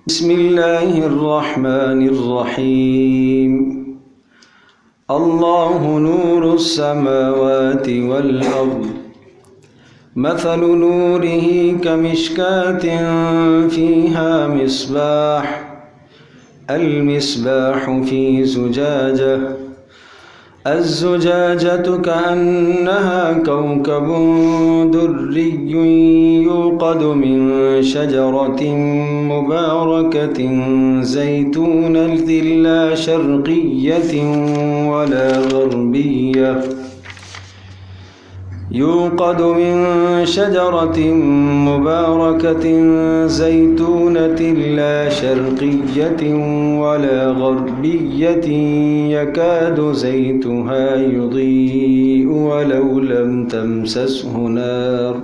بسم اللہ الرحمن الرحیم اللہ نور السماوات والارض مثل نوره كمشكاة فيها مصباح المصباح في زجاجة الزجاجة كأنها كوكب دري يوقد من شجرة مباركة زيتونة لا شرقية ولا غربية يوقد من شجرة مباركة زيتونة لا شرقية ولا غربية يكاد زيتها يضيء ولو لم تمسسه نار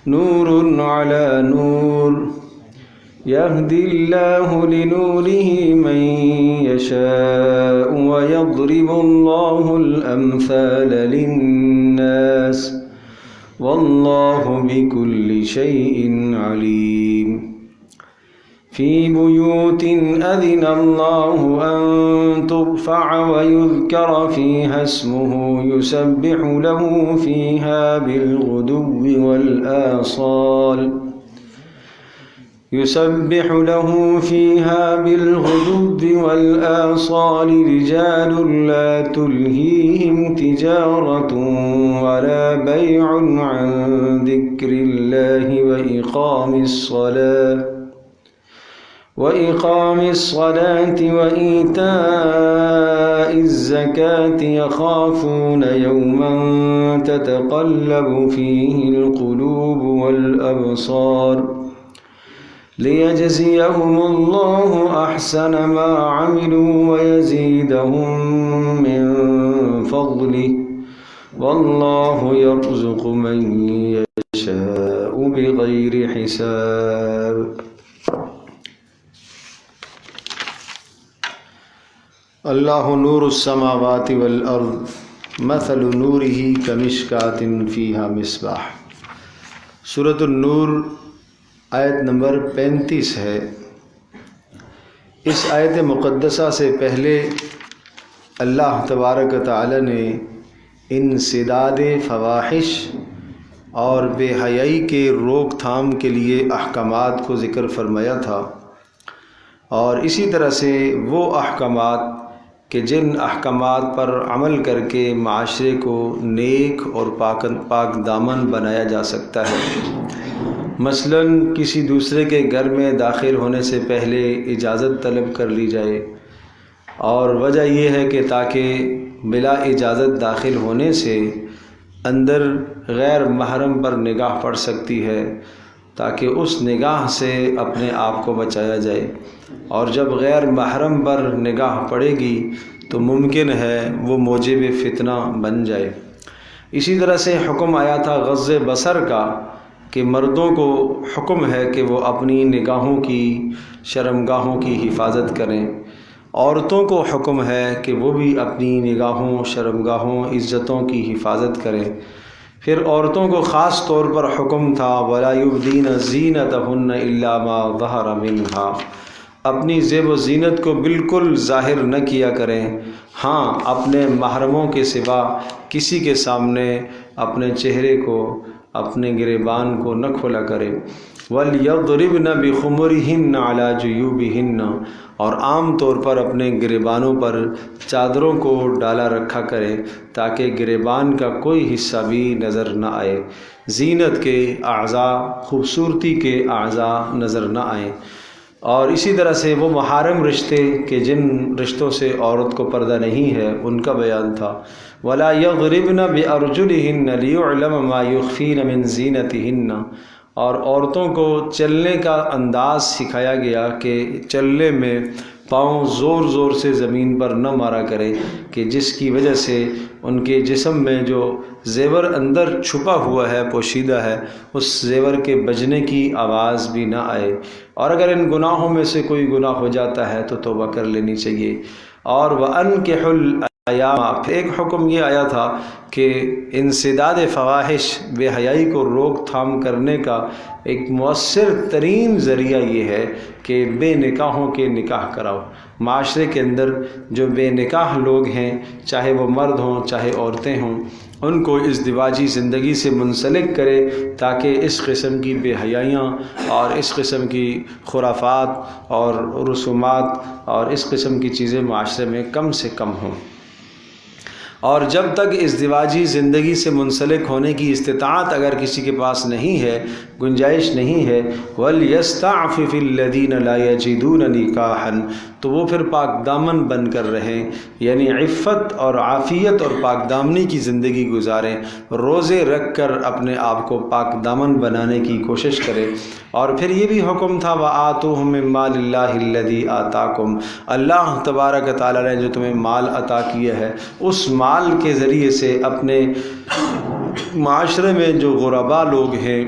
نور على نور يهدي الله لنوره من يشاء ويضرب الله الأمثال للناس والله بكل شيء عليم في بيوت أذن الله أن ترفع ويذكر فيها اسمه يسبح له فيها بالغدو والآصال رجال لا تلهيهم تجارة ولا بيع عن ذكر الله وإقام الصلاة وإيتاء الزكاة يخافون يوما تتقلب فيه القلوب والأبصار ليجزيهم الله أحسن ما عملوا ويزيدهم من فضله والله يرزق من يشاء بغير حساب. اللہ نور السماوات والارض مثل نوره كمشكاة فيها مصباح. سورۃ النور آیت نمبر 35 ہے. اس آیت مقدسہ سے پہلے اللہ تبارک و تعالی نے انسداد فواحش اور بے حیائی کے روک تھام کے لیے احکامات کو ذکر فرمایا تھا، اور اسی طرح سے وہ احکامات کہ جن احکامات پر عمل کر کے معاشرے کو نیک اور پاک دامن بنایا جا سکتا ہے. مثلاً کسی دوسرے کے گھر میں داخل ہونے سے پہلے اجازت طلب کر لی جائے، اور وجہ یہ ہے کہ تاکہ بلا اجازت داخل ہونے سے اندر غیر محرم پر نگاہ پڑ سکتی ہے، تاکہ اس نگاہ سے اپنے آپ کو بچایا جائے، اور جب غیر محرم پر نگاہ پڑے گی تو ممکن ہے وہ موجب فتنہ بن جائے. اسی طرح سے حکم آیا تھا غض بصر کا کہ مردوں کو حکم ہے کہ وہ اپنی نگاہوں کی شرمگاہوں کی حفاظت کریں، عورتوں کو حکم ہے کہ وہ بھی اپنی نگاہوں شرمگاہوں عزتوں کی حفاظت کریں. پھر عورتوں کو خاص طور پر حکم تھا وَلَا يُبْدِينَ زِينَتَهُنَّ إِلَّا مَا ظَهَرَ مِنْهَا، اپنی زیب و زینت کو بالکل ظاہر نہ کیا کریں، ہاں اپنے محرموں کے سوا کسی کے سامنے اپنے چہرے کو اپنے گریبان کو نہ کھولا کرے. وَلْيَضْرِبْنَ بِخُمُرِهِنَّ عَلَى جُيُوبِهِنَّ، اور عام طور پر اپنے گریبانوں پر چادروں کو ڈالا رکھا کرے تاکہ گریبان کا کوئی حصہ بھی نظر نہ آئے، زینت کے اعضاء خوبصورتی کے اعضاء نظر نہ آئیں. اور اسی طرح سے وہ محارم رشتے کہ جن رشتوں سے عورت کو پردہ نہیں ہے ان کا بیان تھا. وَلَا يَضْرِبْنَ بِأَرْجُلِهِنَّ لِيُعْلَمَ مَا يُخْفِينَ مِنْ زِينَتِهِنَّ، اور عورتوں کو چلنے کا انداز سکھایا گیا کہ چلنے میں پاؤں زور زور سے زمین پر نہ مارا کرے کہ جس کی وجہ سے ان کے جسم میں جو زیور اندر چھپا ہوا ہے پوشیدہ ہے اس زیور کے بجنے کی آواز بھی نہ آئے. اور اگر ان گناہوں میں سے کوئی گناہ ہو جاتا ہے تو توبہ کر لینی چاہیے. اور وَأَنكِحُوا پھر ایک حکم یہ آیا تھا کہ انسداد فواحش، بے حیائی کو روک تھام کرنے کا ایک مؤثر ترین ذریعہ یہ ہے کہ بے نکاحوں کے نکاح کراؤ۔ معاشرے کے اندر جو بے نکاح لوگ ہیں، چاہے وہ مرد ہوں چاہے عورتیں ہوں، ان کو ازدواجی زندگی سے منسلک کرے تاکہ اس قسم کی بے حیائیاں اور اس قسم کی خرافات اور رسومات اور اس قسم کی چیزیں معاشرے میں کم سے کم ہوں۔ اور جب تک ازدواجی زندگی سے منسلک ہونے کی استطاعت اگر کسی کے پاس نہیں ہے، گنجائش نہیں ہے، وَلْيَسْتَعْفِفِ الَّذِينَ لَا يَجِدُونَ نِكَاحًا، تو وہ پھر پاک دامن بن کر رہیں، یعنی عفت اور عافیت اور پاک دامنی کی زندگی گزاریں، روزے رکھ کر اپنے آپ کو پاک دامن بنانے کی کوشش کریں۔ اور پھر یہ بھی حکم تھا وَآتُوهُم مِّن مَّالِ اللَّهِ الَّذِي آتَاكُمْ، اللہ تبارک تعالیٰ نے جو تمہیں مال عطا کیا ہے، اس مال کے ذریعے سے اپنے معاشرے میں جو غرباء لوگ ہیں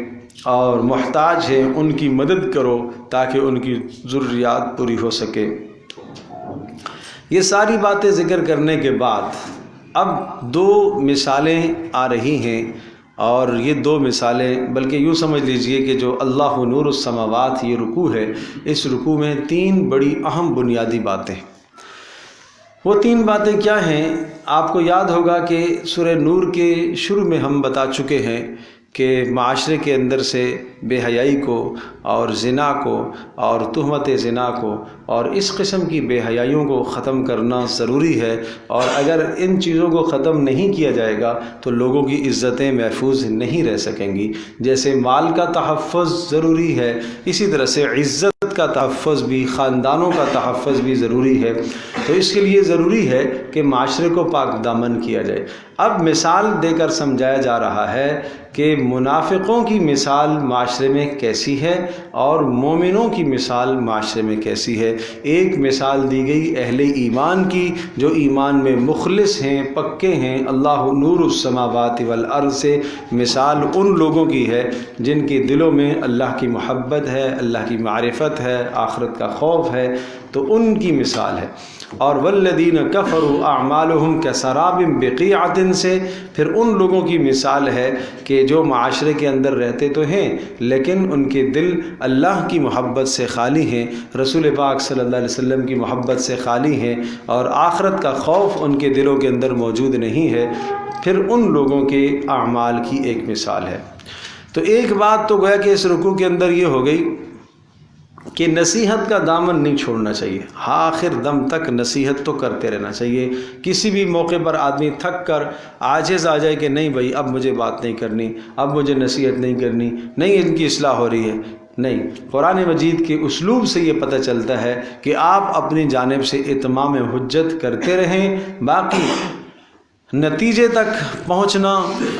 اور محتاج ہیں ان کی مدد کرو تاکہ ان کی ضروریات پوری ہو سکے۔ یہ ساری باتیں ذکر کرنے کے بعد اب دو مثالیں آ رہی ہیں، اور یہ دو مثالیں بلکہ یوں سمجھ لیجئے کہ جو اللہ نور السماوات یہ رکوع ہے، اس رکوع میں تین بڑی اہم بنیادی باتیں۔ وہ تین باتیں کیا ہیں؟ آپ کو یاد ہوگا کہ سورہ نور کے شروع میں ہم بتا چکے ہیں کہ معاشرے کے اندر سے بے حیائی کو اور زنا کو اور تہمت زنا کو اور اس قسم کی بے حیائیوں کو ختم کرنا ضروری ہے، اور اگر ان چیزوں کو ختم نہیں کیا جائے گا تو لوگوں کی عزتیں محفوظ نہیں رہ سکیں گی۔ جیسے مال کا تحفظ ضروری ہے، اسی طرح سے عزت کا تحفظ بھی، خاندانوں کا تحفظ بھی ضروری ہے۔ تو اس کے لیے ضروری ہے کہ معاشرے کو پاک دامن کیا جائے۔ اب مثال دے کر سمجھایا جا رہا ہے کہ منافقوں کی مثال معاشرے میں کیسی ہے اور مومنوں کی مثال معاشرے میں کیسی ہے۔ ایک مثال دی گئی اہل ایمان کی جو ایمان میں مخلص ہیں، پکے ہیں، اللہ نور السماوات والارض سے مثال ان لوگوں کی ہے جن کے دلوں میں اللہ کی محبت ہے، اللہ کی معرفت ہے، آخرت کا خوف ہے، تو ان کی مثال ہے۔ اور والذین کفروا اعمالهم کسراب بقیعۃ سے پھر ان لوگوں کی مثال ہے کہ جو معاشرے کے اندر رہتے تو ہیں لیکن ان کے دل اللہ کی محبت سے خالی ہیں، رسول پاک صلی اللہ علیہ وسلم کی محبت سے خالی ہیں، اور آخرت کا خوف ان کے دلوں کے اندر موجود نہیں ہے، پھر ان لوگوں کے اعمال کی ایک مثال ہے۔ تو ایک بات تو گویا کہ اس رکوع کے اندر یہ ہو گئی کہ نصیحت کا دامن نہیں چھوڑنا چاہیے، آخر دم تک نصیحت تو کرتے رہنا چاہیے۔ کسی بھی موقع پر آدمی تھک کر عاجز آ جائے کہ نہیں بھائی اب مجھے بات نہیں کرنی، اب مجھے نصیحت نہیں کرنی، نہیں ان کی اصلاح ہو رہی ہے، نہیں۔ قرآن مجید کے اسلوب سے یہ پتہ چلتا ہے کہ آپ اپنی جانب سے اتمام حجت کرتے رہیں، باقی نتیجے تک پہنچنا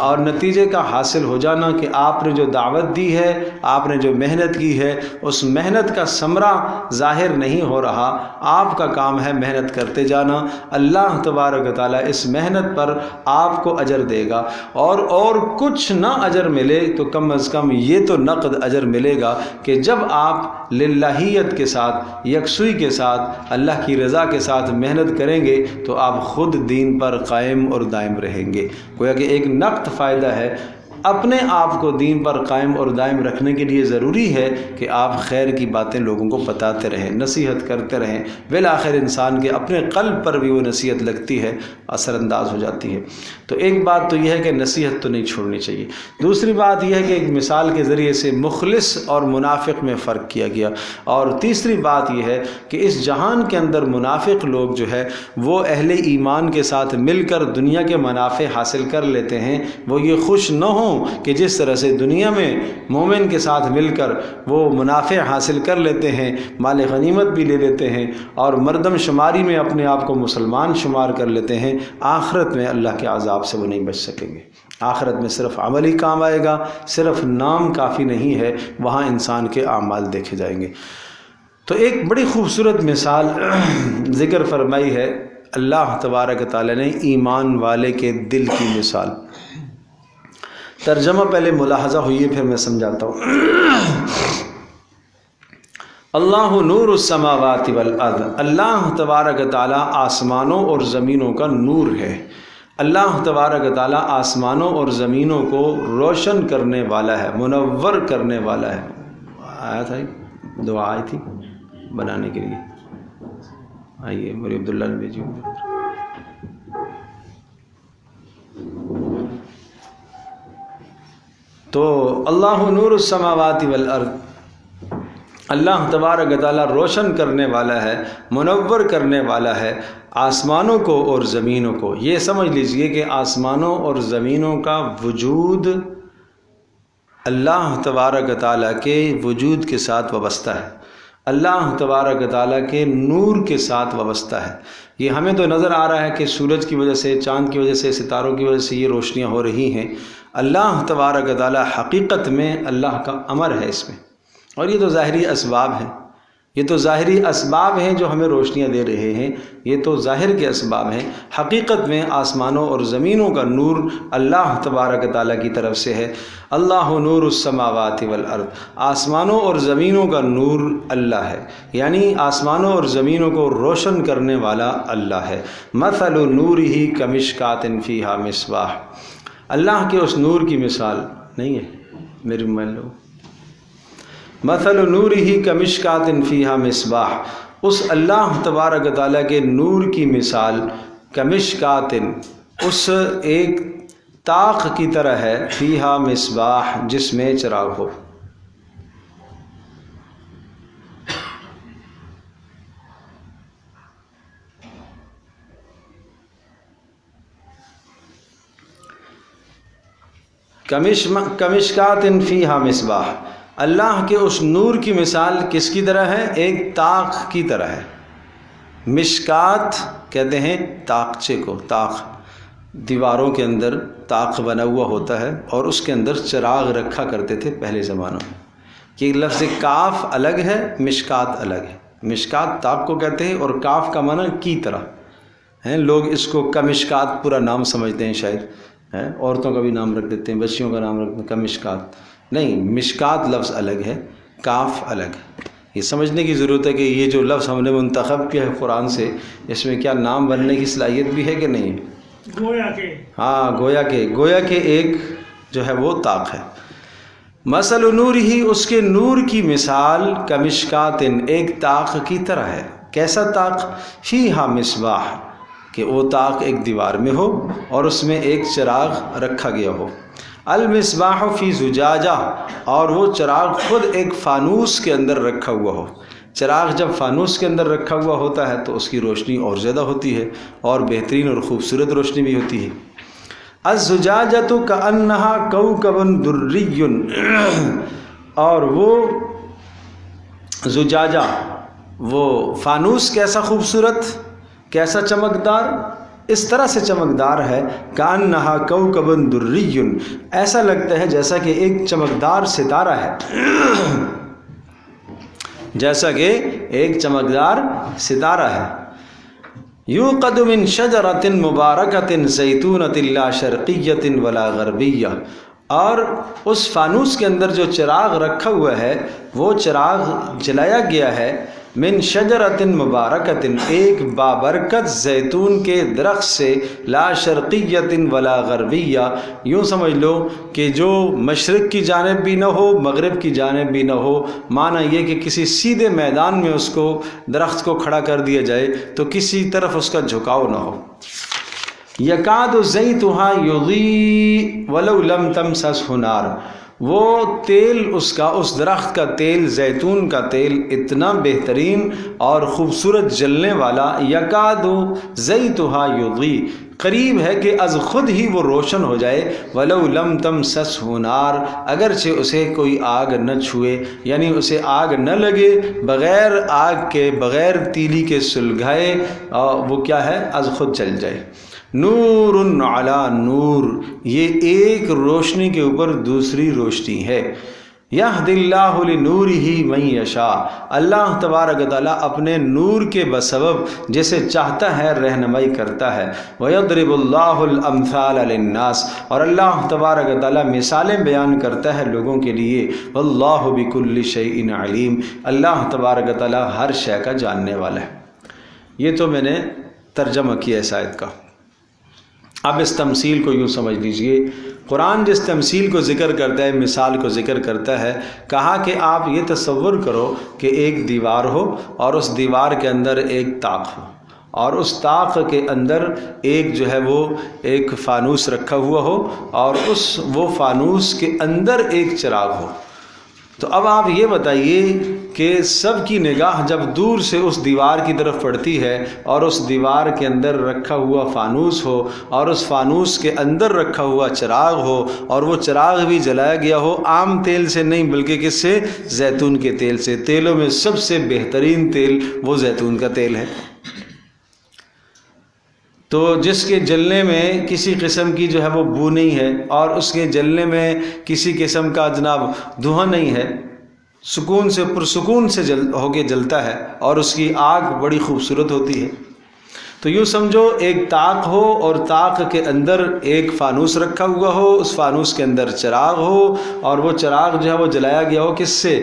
اور نتیجے کا حاصل ہو جانا کہ آپ نے جو دعوت دی ہے، آپ نے جو محنت کی ہے، اس محنت کا ثمرہ ظاہر نہیں ہو رہا، آپ کا کام ہے محنت کرتے جانا۔ اللہ تبارک و تعالیٰ اس محنت پر آپ کو اجر دے گا، اور کچھ نہ اجر ملے تو کم از کم یہ تو نقد اجر ملے گا کہ جب آپ للہیت کے ساتھ، یکسوئی کے ساتھ، اللہ کی رضا کے ساتھ محنت کریں گے تو آپ خود دین پر قائم اور دائم رہیں گے۔ گویا کہ ایک نقد فائدہ ہے۔ اپنے آپ کو دین پر قائم اور دائم رکھنے کے لیے ضروری ہے کہ آپ خیر کی باتیں لوگوں کو بتاتے رہیں، نصیحت کرتے رہیں، بالآخر انسان کے اپنے قلب پر بھی وہ نصیحت لگتی ہے، اثر انداز ہو جاتی ہے۔ تو ایک بات تو یہ ہے کہ نصیحت تو نہیں چھوڑنی چاہیے۔ دوسری بات یہ ہے کہ ایک مثال کے ذریعے سے مخلص اور منافق میں فرق کیا گیا، اور تیسری بات یہ ہے کہ اس جہان کے اندر منافق لوگ جو ہے وہ اہل ایمان کے ساتھ مل کر دنیا کے منافع حاصل کر لیتے ہیں، وہ یہ خوش نہ ہوں کہ جس طرح سے دنیا میں مومن کے ساتھ مل کر وہ منافع حاصل کر لیتے ہیں، مال غنیمت بھی لے لیتے ہیں اور مردم شماری میں اپنے آپ کو مسلمان شمار کر لیتے ہیں، آخرت میں اللہ کے عذاب سے وہ نہیں بچ سکیں گے۔ آخرت میں صرف عمل ہی کام آئے گا، صرف نام کافی نہیں ہے، وہاں انسان کے اعمال دیکھے جائیں گے۔ تو ایک بڑی خوبصورت مثال ذکر فرمائی ہے اللہ تبارک تعالیٰ نے ایمان والے کے دل کی مثال۔ ترجمہ پہلے ملاحظہ ہوئی ہے پھر میں سمجھاتا ہوں۔ اللہ نور السماوات والارض، اللہ تبارک تعالیٰ آسمانوں اور زمینوں کا نور ہے۔ اللہ تبارک تعالیٰ آسمانوں اور زمینوں کو روشن کرنے والا ہے، منور کرنے والا ہے۔ آیا تھا دعا آئی تھی بنانے کے لیے، آئیے موری عبداللہ نے بھیجی۔ تو اللہ نور السماوات والارض، اللہ تبارک تعالیٰ روشن کرنے والا ہے، منور کرنے والا ہے آسمانوں کو اور زمینوں کو۔ یہ سمجھ لیجئے کہ آسمانوں اور زمینوں کا وجود اللہ تبارک تعالیٰ کے وجود کے ساتھ وابستہ ہے، اللہ تبارک تعالیٰ کے نور کے ساتھ وابستہ ہے۔ یہ ہمیں تو نظر آ رہا ہے کہ سورج کی وجہ سے، چاند کی وجہ سے، ستاروں کی وجہ سے یہ روشنیاں ہو رہی ہیں۔ اللہ تبارک تعالیٰ حقیقت میں اللہ کا امر ہے اس میں، اور یہ تو ظاہری اسباب ہیں، یہ تو ظاہری اسباب ہیں جو ہمیں روشنیاں دے رہے ہیں، یہ تو ظاہر کے اسباب ہیں۔ حقیقت میں آسمانوں اور زمینوں کا نور اللہ تبارک تعالیٰ کی طرف سے ہے۔ اللہ نور السماوات والارض، آسمانوں اور زمینوں کا نور اللہ ہے، یعنی آسمانوں اور زمینوں کو روشن کرنے والا اللہ ہے۔ مثل نورہ کمشکات فیہا مصباح، اللہ کے اس نور کی مثال نہیں ہے میرے موبائل لو، مثل نورہ کمشکات فیہا مصباح، اس اللہ تبارک تعالیٰ کے نور کی مثال کمشکات، اس ایک طاق کی طرح ہے، فیہا مصباح، جس میں چراغ ہو۔ کمشکات فیہا مصباح، اللہ کے اس نور کی مثال کس کی طرح ہے؟ ایک طاق کی طرح ہے۔ مشکات کہتے ہیں طاقچے کو، طاق دیواروں کے اندر طاق بنا ہوا ہوتا ہے اور اس کے اندر چراغ رکھا کرتے تھے پہلے زمانوں میں۔ یہ لفظ کاف الگ ہے، مشکات الگ ہے۔ مشکات طاق کو کہتے ہیں اور کاف کا معنی کی طرح ہیں۔ لوگ اس کو کمشکات پورا نام سمجھتے ہیں، شاید عورتوں کا بھی نام رکھ دیتے ہیں، بچیوں کا نام رکھ دیتے ہیں کمشکات۔ نہیں، مشکات لفظ الگ ہے، کاف الگ ہے۔ یہ سمجھنے کی ضرورت ہے کہ یہ جو لفظ ہم نے منتخب کیا ہے قرآن سے، اس میں کیا نام بننے کی صلاحیت بھی ہے کہ نہیں؟ گویا کے، ہاں، گویا کے ایک جو ہے وہ طاق ہے۔ مثل نورہ، اس کے نور کی مثال کمشکات، ایک طاق کی طرح ہے۔ کیسا طاق؟ فیہا مصباح، کہ وہ طاق ایک دیوار میں ہو اور اس میں ایک چراغ رکھا گیا ہو۔ المصباح فی زجاجہ، اور وہ چراغ خود ایک فانوس کے اندر رکھا ہوا ہو۔ چراغ جب فانوس کے اندر رکھا ہوا ہوتا ہے تو اس کی روشنی اور زیادہ ہوتی ہے، اور بہترین اور خوبصورت روشنی بھی ہوتی ہے۔ الزجاجۃ کأنہا کوکب دری، اور وہ زجاجہ، وہ فانوس کیسا خوبصورت، کیسا چمکدار، اس طرح سے چمکدار ہے، کأنہا کوکب دری، ایسا لگتا ہے جیسا کہ ایک چمکدار ستارہ ہے، جیسا کہ ایک چمکدار ستارہ ہے۔ یوقد من شجرۃ مبارکۃ زیتونۃ لا شرقیۃ ولا غربیہ، اور اس فانوس کے اندر جو چراغ رکھا ہوا ہے وہ چراغ جلایا گیا ہے من شجرۃ مبارکۃ، ایک بابرکت زیتون کے درخت سے، لا شرقیۃ ولا غربیہ، یوں سمجھ لو کہ جو مشرق کی جانب بھی نہ ہو، مغرب کی جانب بھی نہ ہو، معنی یہ کہ کسی سیدھے میدان میں اس کو، درخت کو کھڑا کر دیا جائے تو کسی طرف اس کا جھکاؤ نہ ہو۔ یکاد زیتھا یضیء ولو لم تمسسہ نار، وہ تیل اس کا، اس درخت کا تیل، زیتون کا تیل اتنا بہترین اور خوبصورت جلنے والا، یکاد زیتھا یضیء، قریب ہے کہ از خود ہی وہ روشن ہو جائے، ولو لم تمسسہ نار، اگرچہ اسے کوئی آگ نہ چھوئے، یعنی اسے آگ نہ لگے، بغیر آگ کے، بغیر تیلی کے سلگھائے وہ کیا ہے، از خود جل جائے۔ نور علی نور، یہ ایک روشنی کے اوپر دوسری روشنی ہے۔ یہدی اللہ لنورہ من یشاء، اللہ تبارک و تعالیٰ اپنے نور کے بسبب جسے چاہتا ہے رہنمائی کرتا ہے۔ وَيَضْرِبُ اللَّهُ الْأَمْثَالَ لِلنَّاسِ، اور اللہ تبارک و تعالیٰ مثالیں بیان کرتا ہے لوگوں کے لیے۔ وَاللَّهُ بِكُلِّ شَيْءٍ عَلِيمٌ، اللہ تبارک و تعالیٰ ہر شے کا جاننے والا ہے۔ یہ تو میں نے ترجمہ کیا اس آیت کا۔ اب اس تمثیل کو یوں سمجھ لیجئے، قرآن جس تمثیل کو ذکر کرتا ہے، مثال کو ذکر کرتا ہے، کہا کہ آپ یہ تصور کرو کہ ایک دیوار ہو اور اس دیوار کے اندر ایک طاق ہو، اور اس طاق کے اندر ایک جو ہے وہ ایک فانوس رکھا ہوا ہو، اور وہ فانوس کے اندر ایک چراغ ہو۔ تو اب آپ یہ بتائیے کہ سب کی نگاہ جب دور سے اس دیوار کی طرف پڑتی ہے اور اس دیوار کے اندر رکھا ہوا فانوس ہو اور اس فانوس کے اندر رکھا ہوا چراغ ہو، اور وہ چراغ بھی جلایا گیا ہو عام تیل سے نہیں بلکہ کس سے؟ زیتون کے تیل سے۔ تیلوں میں سب سے بہترین تیل وہ زیتون کا تیل ہے، تو جس کے جلنے میں کسی قسم کی جو ہے وہ بو نہیں ہے، اور اس کے جلنے میں کسی قسم کا جناب دھواں نہیں ہے، سکون سے پرسکون سے ہو کے جلتا ہے، اور اس کی آگ بڑی خوبصورت ہوتی ہے۔ تو یوں سمجھو ایک طاق ہو اور طاق کے اندر ایک فانوس رکھا ہوا ہو، اس فانوس کے اندر چراغ ہو، اور وہ چراغ جو ہے وہ جلایا گیا ہو کس سے؟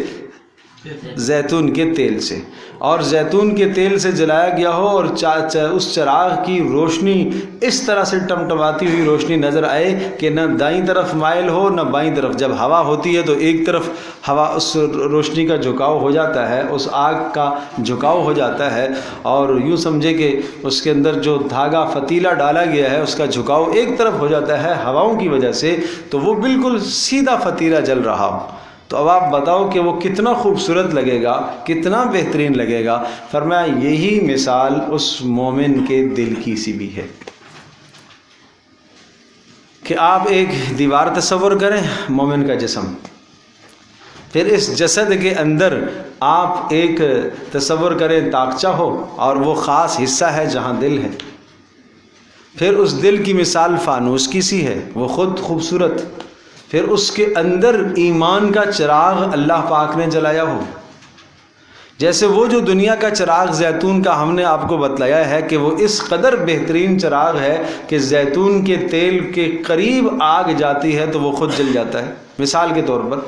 زیتون کے تیل سے، اور زیتون کے تیل سے جلایا گیا ہو، اور اس چراغ کی روشنی اس طرح سے ٹمٹماتی ہوئی روشنی نظر آئے کہ نہ دائیں طرف مائل ہو نہ بائیں طرف۔ جب ہوا ہوتی ہے تو ایک طرف ہوا اس روشنی کا جھکاؤ ہو جاتا ہے، اس آگ کا جھکاؤ ہو جاتا ہے، اور یوں سمجھے کہ اس کے اندر جو دھاگا فتیلہ ڈالا گیا ہے اس کا جھکاؤ ایک طرف ہو جاتا ہے ہواؤں کی وجہ سے، تو وہ بالکل سیدھا فتیلہ جل رہا ہو۔ تو اب آپ بتاؤ کہ وہ کتنا خوبصورت لگے گا، کتنا بہترین لگے گا۔ فرمایا یہی مثال اس مومن کے دل کی سی بھی ہے، کہ آپ ایک دیوار تصور کریں، مومن کا جسم، پھر اس جسد کے اندر آپ ایک تصور کریں طاقچہ ہو، اور وہ خاص حصہ ہے جہاں دل ہے، پھر اس دل کی مثال فانوس کی سی ہے، وہ خود خوبصورت، پھر اس کے اندر ایمان کا چراغ اللہ پاک نے جلایا ہو۔ جیسے وہ جو دنیا کا چراغ زیتون کا ہم نے آپ کو بتلایا ہے کہ وہ اس قدر بہترین چراغ ہے کہ زیتون کے تیل کے قریب آگ جاتی ہے تو وہ خود جل جاتا ہے، مثال کے طور پر،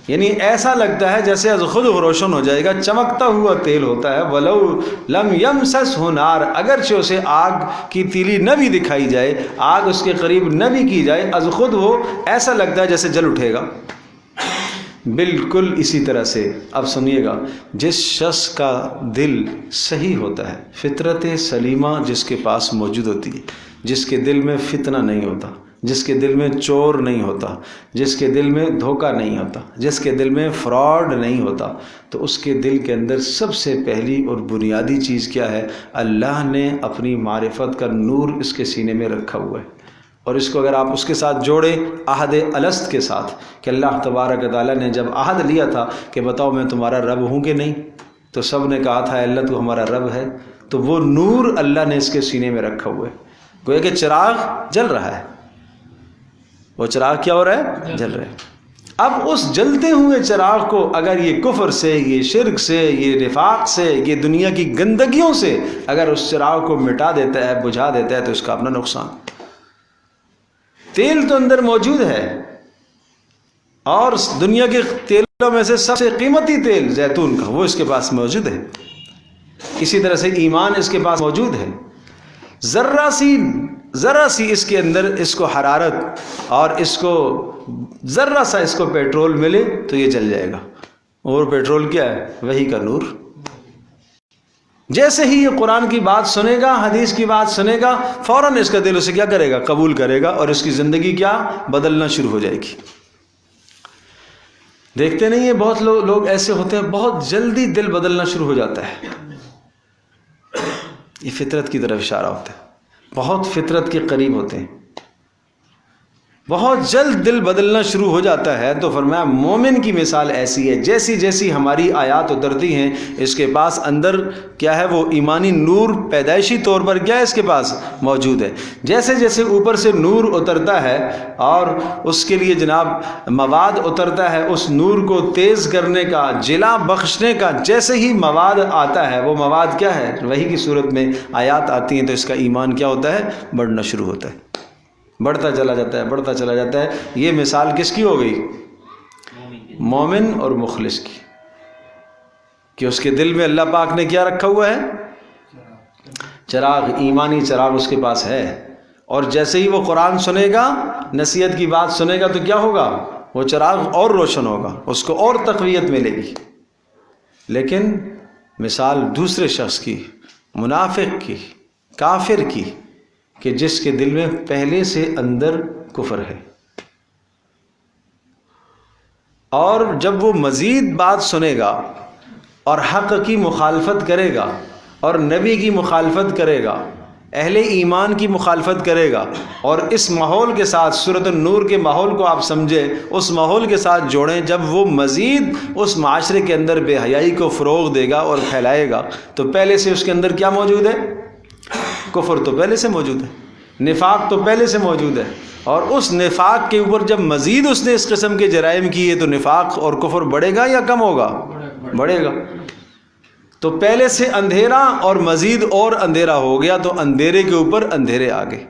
یعنی ایسا لگتا ہے جیسے از خود روشن ہو جائے گا، چمکتا ہوا تیل ہوتا ہے۔ وَلَوْ لَمْ يَمْسَسْهُ نَارٌ، اگرچہ اسے آگ کی تیلی نہ بھی دکھائی جائے، آگ اس کے قریب نہ بھی کی جائے، از خود وہ ایسا لگتا ہے جیسے جل اٹھے گا۔ بالکل اسی طرح سے اب سنیے گا، جس شخص کا دل صحیح ہوتا ہے، فطرت سلیمہ جس کے پاس موجود ہوتی ہے، جس کے دل میں فتنہ نہیں ہوتا، جس کے دل میں چور نہیں ہوتا، جس کے دل میں دھوکہ نہیں ہوتا، جس کے دل میں فراڈ نہیں ہوتا، تو اس کے دل کے اندر سب سے پہلی اور بنیادی چیز کیا ہے؟ اللہ نے اپنی معرفت کا نور اس کے سینے میں رکھا ہوا ہے۔ اور اس کو اگر آپ اس کے ساتھ جوڑیں عہد الست کے ساتھ، کہ اللہ تبارک و تعالیٰ نے جب عہد لیا تھا کہ بتاؤ میں تمہارا رب ہوں کہ نہیں، تو سب نے کہا تھا اللہ تو ہمارا رب ہے، تو وہ نور اللہ نے اس کے سینے میں رکھا ہوا ہے، گویا کہ چراغ جل رہا ہے۔ وہ چراغ کیا ہو رہا ہے؟ جل رہا ہے۔ اب اس جلتے ہوئے چراغ کو اگر یہ کفر سے، یہ شرک سے، یہ نفاق سے، یہ دنیا کی گندگیوں سے اگر اس چراغ کو مٹا دیتا ہے، بجھا دیتا ہے، تو اس کا اپنا نقصان۔ تیل تو اندر موجود ہے، اور دنیا کے تیلوں میں سے سب سے قیمتی تیل زیتون کا وہ اس کے پاس موجود ہے، اسی طرح سے ایمان اس کے پاس موجود ہے۔ ذرا سی اس کے اندر اس کو حرارت اور اس کو ذرا سا اس کو پیٹرول ملے تو یہ جل جائے گا، اور پیٹرول کیا ہے؟ وحی کا نور۔ جیسے ہی یہ قرآن کی بات سنے گا، حدیث کی بات سنے گا، فوراً اس کا دل اسے کیا کرے گا؟ قبول کرے گا، اور اس کی زندگی کیا بدلنا شروع ہو جائے گی۔ دیکھتے نہیں ہیں بہت لوگ ایسے ہوتے ہیں، بہت جلدی دل بدلنا شروع ہو جاتا ہے۔ یہ فطرت کی طرف اشارہ ہوتا ہے، بہت فطرت کے قریب ہوتے ہیں۔ بہت جلد دل بدلنا شروع ہو جاتا ہے۔ تو فرمایا مومن کی مثال ایسی ہے، جیسی جیسی ہماری آیات اترتی ہیں اس کے پاس اندر کیا ہے، وہ ایمانی نور پیدائشی طور پر کیا ہے اس کے پاس موجود ہے۔ جیسے جیسے اوپر سے نور اترتا ہے اور اس کے لیے جناب مواد اترتا ہے، اس نور کو تیز کرنے کا، جلا بخشنے کا جیسے ہی مواد آتا ہے، وہ مواد کیا ہے، وحی کی صورت میں آیات آتی ہیں، تو اس کا ایمان کیا ہوتا ہے، بڑھنا شروع ہوتا ہے، بڑھتا چلا جاتا ہے، بڑھتا چلا جاتا ہے۔ یہ مثال کس کی ہو گئی، مومن اور مخلص کی، کہ اس کے دل میں اللہ پاک نے کیا رکھا ہوا ہے، چراغ، ایمانی چراغ اس کے پاس ہے، اور جیسے ہی وہ قرآن سنے گا، نصیحت کی بات سنے گا، تو کیا ہوگا، وہ چراغ اور روشن ہوگا، اس کو اور تقویت ملے گی۔ لیکن مثال دوسرے شخص کی، منافق کی، کافر کی، کہ جس کے دل میں پہلے سے اندر کفر ہے، اور جب وہ مزید بات سنے گا اور حق کی مخالفت کرے گا اور نبی کی مخالفت کرے گا، اہل ایمان کی مخالفت کرے گا، اور اس ماحول کے ساتھ سورۃ النور کے ماحول کو آپ سمجھیں، اس ماحول کے ساتھ جوڑیں، جب وہ مزید اس معاشرے کے اندر بے حیائی کو فروغ دے گا اور پھیلائے گا، تو پہلے سے اس کے اندر کیا موجود ہے، کفر تو پہلے سے موجود ہے، نفاق تو پہلے سے موجود ہے، اور اس نفاق کے اوپر جب مزید اس نے اس قسم کے جرائم کیے تو نفاق اور کفر بڑھے گا یا کم ہوگا، بڑھے گا۔ تو پہلے سے اندھیرا اور مزید اور اندھیرا ہو گیا، تو اندھیرے کے اوپر اندھیرے آ گئے۔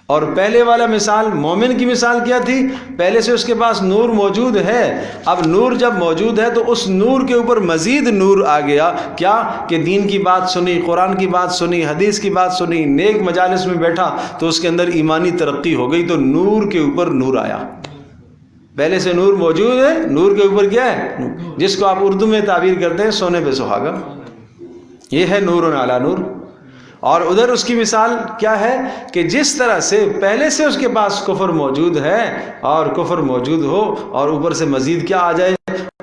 اور پہلے والا مثال، مومن کی مثال کیا تھی، پہلے سے اس کے پاس نور موجود ہے، اب نور جب موجود ہے تو اس نور کے اوپر مزید نور آ گیا، کیا کہ دین کی بات سنی، قرآن کی بات سنی، حدیث کی بات سنی، نیک مجالس میں بیٹھا تو اس کے اندر ایمانی ترقی ہو گئی، تو نور کے اوپر نور آیا۔ پہلے سے نور موجود ہے، نور کے اوپر کیا ہے، جس کو آپ اردو میں تعبیر کرتے ہیں سونے پہ سہاگا، یہ ہے نور علی نور۔ اور ادھر اس کی مثال کیا ہے کہ جس طرح سے پہلے سے اس کے پاس کفر موجود ہے، اور کفر موجود ہو اور اوپر سے مزید کیا آ جائے،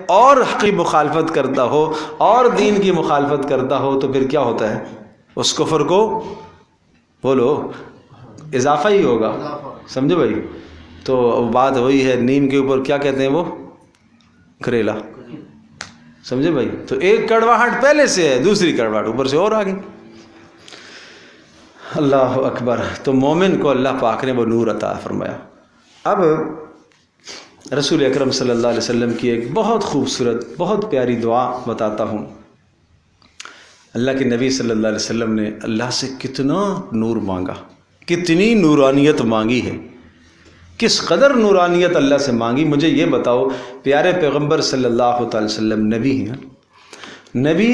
اور حق کی مخالفت کرتا ہو اور دین کی مخالفت کرتا ہو، تو پھر کیا ہوتا ہے، اس کفر کو بولو اضافہ ہی ہوگا، سمجھے بھائی۔ تو بات وہی ہے، نیم کے اوپر کیا کہتے ہیں، وہ کریلا، سمجھے بھائی۔ تو ایک کڑواہٹ پہلے سے ہے، دوسری کڑواہٹ اوپر سے اور آگے۔ اللہ اکبر۔ تو مومن کو اللہ پاک نے وہ نور عطا فرمایا۔ اب رسول اکرم صلی اللہ علیہ وسلم کی ایک بہت خوبصورت، بہت پیاری دعا بتاتا ہوں۔ اللہ کے نبی صلی اللہ علیہ وسلم نے اللہ سے کتنا نور مانگا، کتنی نورانیت مانگی ہے، کس قدر نورانیت اللہ سے مانگی، مجھے یہ بتاؤ۔ پیارے پیغمبر صلی اللہ تعالی وسلم نبی ہیں، نبی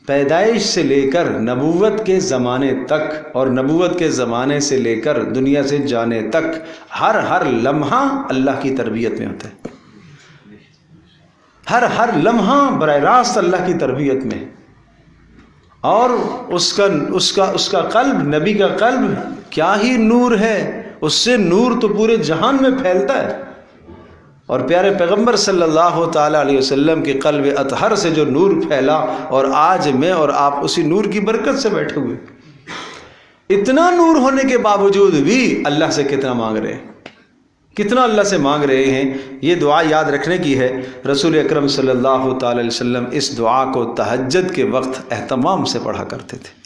پیدائش سے لے کر نبوت کے زمانے تک، اور نبوت کے زمانے سے لے کر دنیا سے جانے تک ہر لمحہ اللہ کی تربیت میں ہوتا ہے، ہر لمحہ براہ راست اللہ کی تربیت میں، اور اس کا قلب، نبی کا قلب کیا ہی نور ہے، اس سے نور تو پورے جہان میں پھیلتا ہے۔ اور پیارے پیغمبر صلی اللہ تعالیٰ علیہ وسلم کے قلب اطہر سے جو نور پھیلا، اور آج میں اور آپ اسی نور کی برکت سے بیٹھے ہوئے، اتنا نور ہونے کے باوجود بھی اللہ سے کتنا مانگ رہے ہیں، کتنا اللہ سے مانگ رہے ہیں۔ یہ دعا یاد رکھنے کی ہے۔ رسول اکرم صلی اللہ تعالی علیہ وسلم اس دعا کو تہجد کے وقت اہتمام سے پڑھا کرتے تھے۔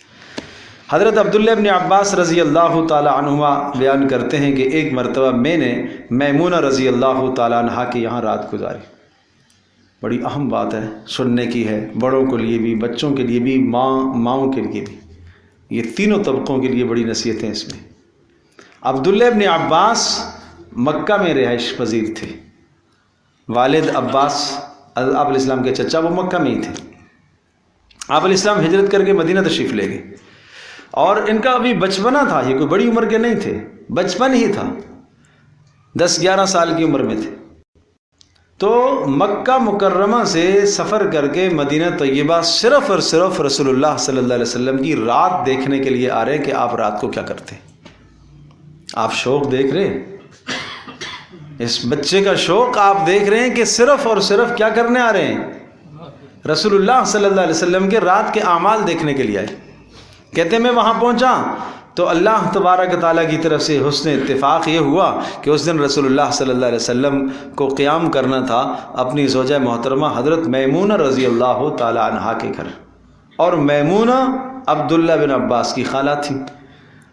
حضرت عبداللہ ابن عباس رضی اللہ تعالی عنہما بیان کرتے ہیں کہ ایک مرتبہ میں نے میمونہ رضی اللہ تعالی عنہا کے یہاں رات گزاری۔ بڑی اہم بات ہے، سننے کی ہے، بڑوں کے لیے بھی، بچوں کے لیے بھی، ماؤں کے لیے بھی، یہ تینوں طبقوں کے لیے بڑی نصیحتیں اس میں۔ عبداللہ ابن عباس مکہ میں رہائش پذیر تھے، والد عباس آپ علیہ السلام کے چچا وہ مکہ میں ہی تھے۔ آپ علیہ السلام ہجرت کر کے مدینہ تشریف لے گئے، اور ان کا ابھی بچپنا تھا، یہ کوئی بڑی عمر کے نہیں تھے، بچپن ہی تھا، 10-11 سال کی عمر میں تھے۔ تو مکہ مکرمہ سے سفر کر کے مدینہ طیبہ صرف اور صرف رسول اللہ صلی اللہ علیہ وسلم کی رات دیکھنے کے لیے آ رہے ہیں کہ آپ رات کو کیا کرتے ہیں۔ آپ شوق دیکھ رہے ہیں، اس بچے کا شوق آپ دیکھ رہے ہیں کہ صرف اور صرف کیا کرنے آ رہے ہیں، رسول اللہ صلی اللہ علیہ وسلم کے رات کے اعمال دیکھنے کے لیے آئے۔ کہتے ہیں میں وہاں پہنچا تو اللہ تبارک تعالیٰ کی طرف سے حسن اتفاق یہ ہوا کہ اس دن رسول اللہ صلی اللہ علیہ وسلم کو قیام کرنا تھا اپنی زوجہ محترمہ حضرت میمونہ رضی اللہ تعالیٰ عنہا کے گھر، اور میمونہ عبداللہ بن عباس کی خالہ تھی۔